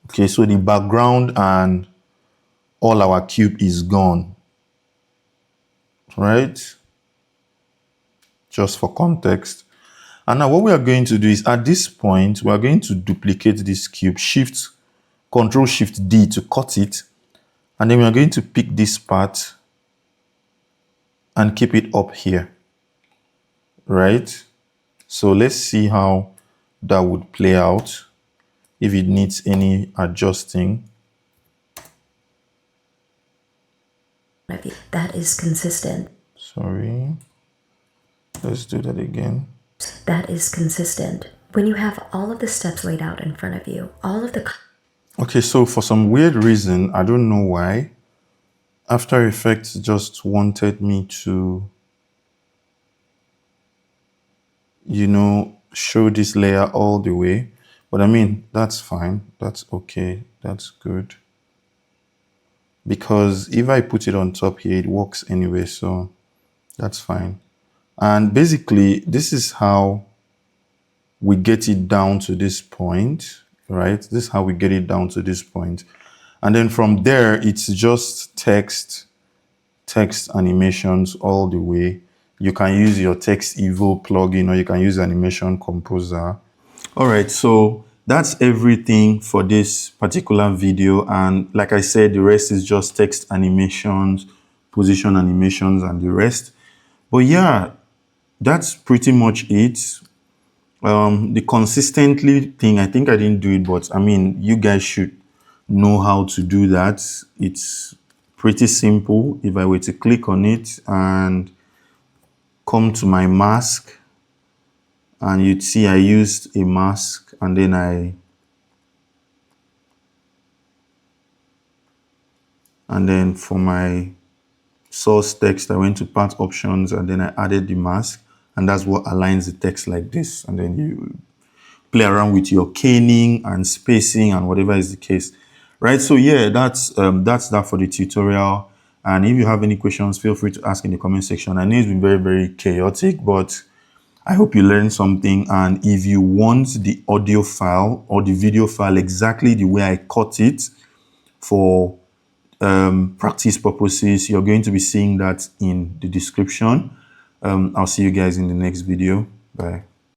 Okay, so the background and all our cube is gone, right? Just for context. And now what we are going to do is at this point, we are going to duplicate this cube, Control Shift D to cut it. And then we are going to pick this part and keep it up here, right? So let's see how that would play out, if it needs any adjusting. That is consistent. Sorry. Let's do that again. That is consistent. When you have all of the steps laid out in front of you, all of the... Okay, so for some weird reason, I don't know why, After Effects just wanted me to, you know, show this layer all the way. But I mean, that's fine. That's okay. That's good. Because if I put it on top here, it works anyway. So that's fine. And basically, this is how we get it down to this point, right? This is how we get it down to this point. And then from there, it's just text animations all the way. You can use your Text Evo plugin, or you can use Animation Composer. All right, so that's everything for this particular video. And like I said, the rest is just text animations, position animations, and the rest. But yeah, that's pretty much it. The consistently thing, I think I didn't do it, but I mean, you guys should know how to do that. It's pretty simple. If I were to click on it and come to my mask, and you'd see I used a mask, and then for my source text, I went to part options, and then I added the mask, and that's what aligns the text like this. And then you play around with your caning and spacing and whatever is the case, right? So yeah, that's that for the tutorial. And if you have any questions, feel free to ask in the comment section. I know it's been very, very chaotic, but I hope you learned something. And if you want the audio file or the video file exactly the way I cut it for practice purposes, you're going to be seeing that in the description. I'll see you guys in the next video. Bye.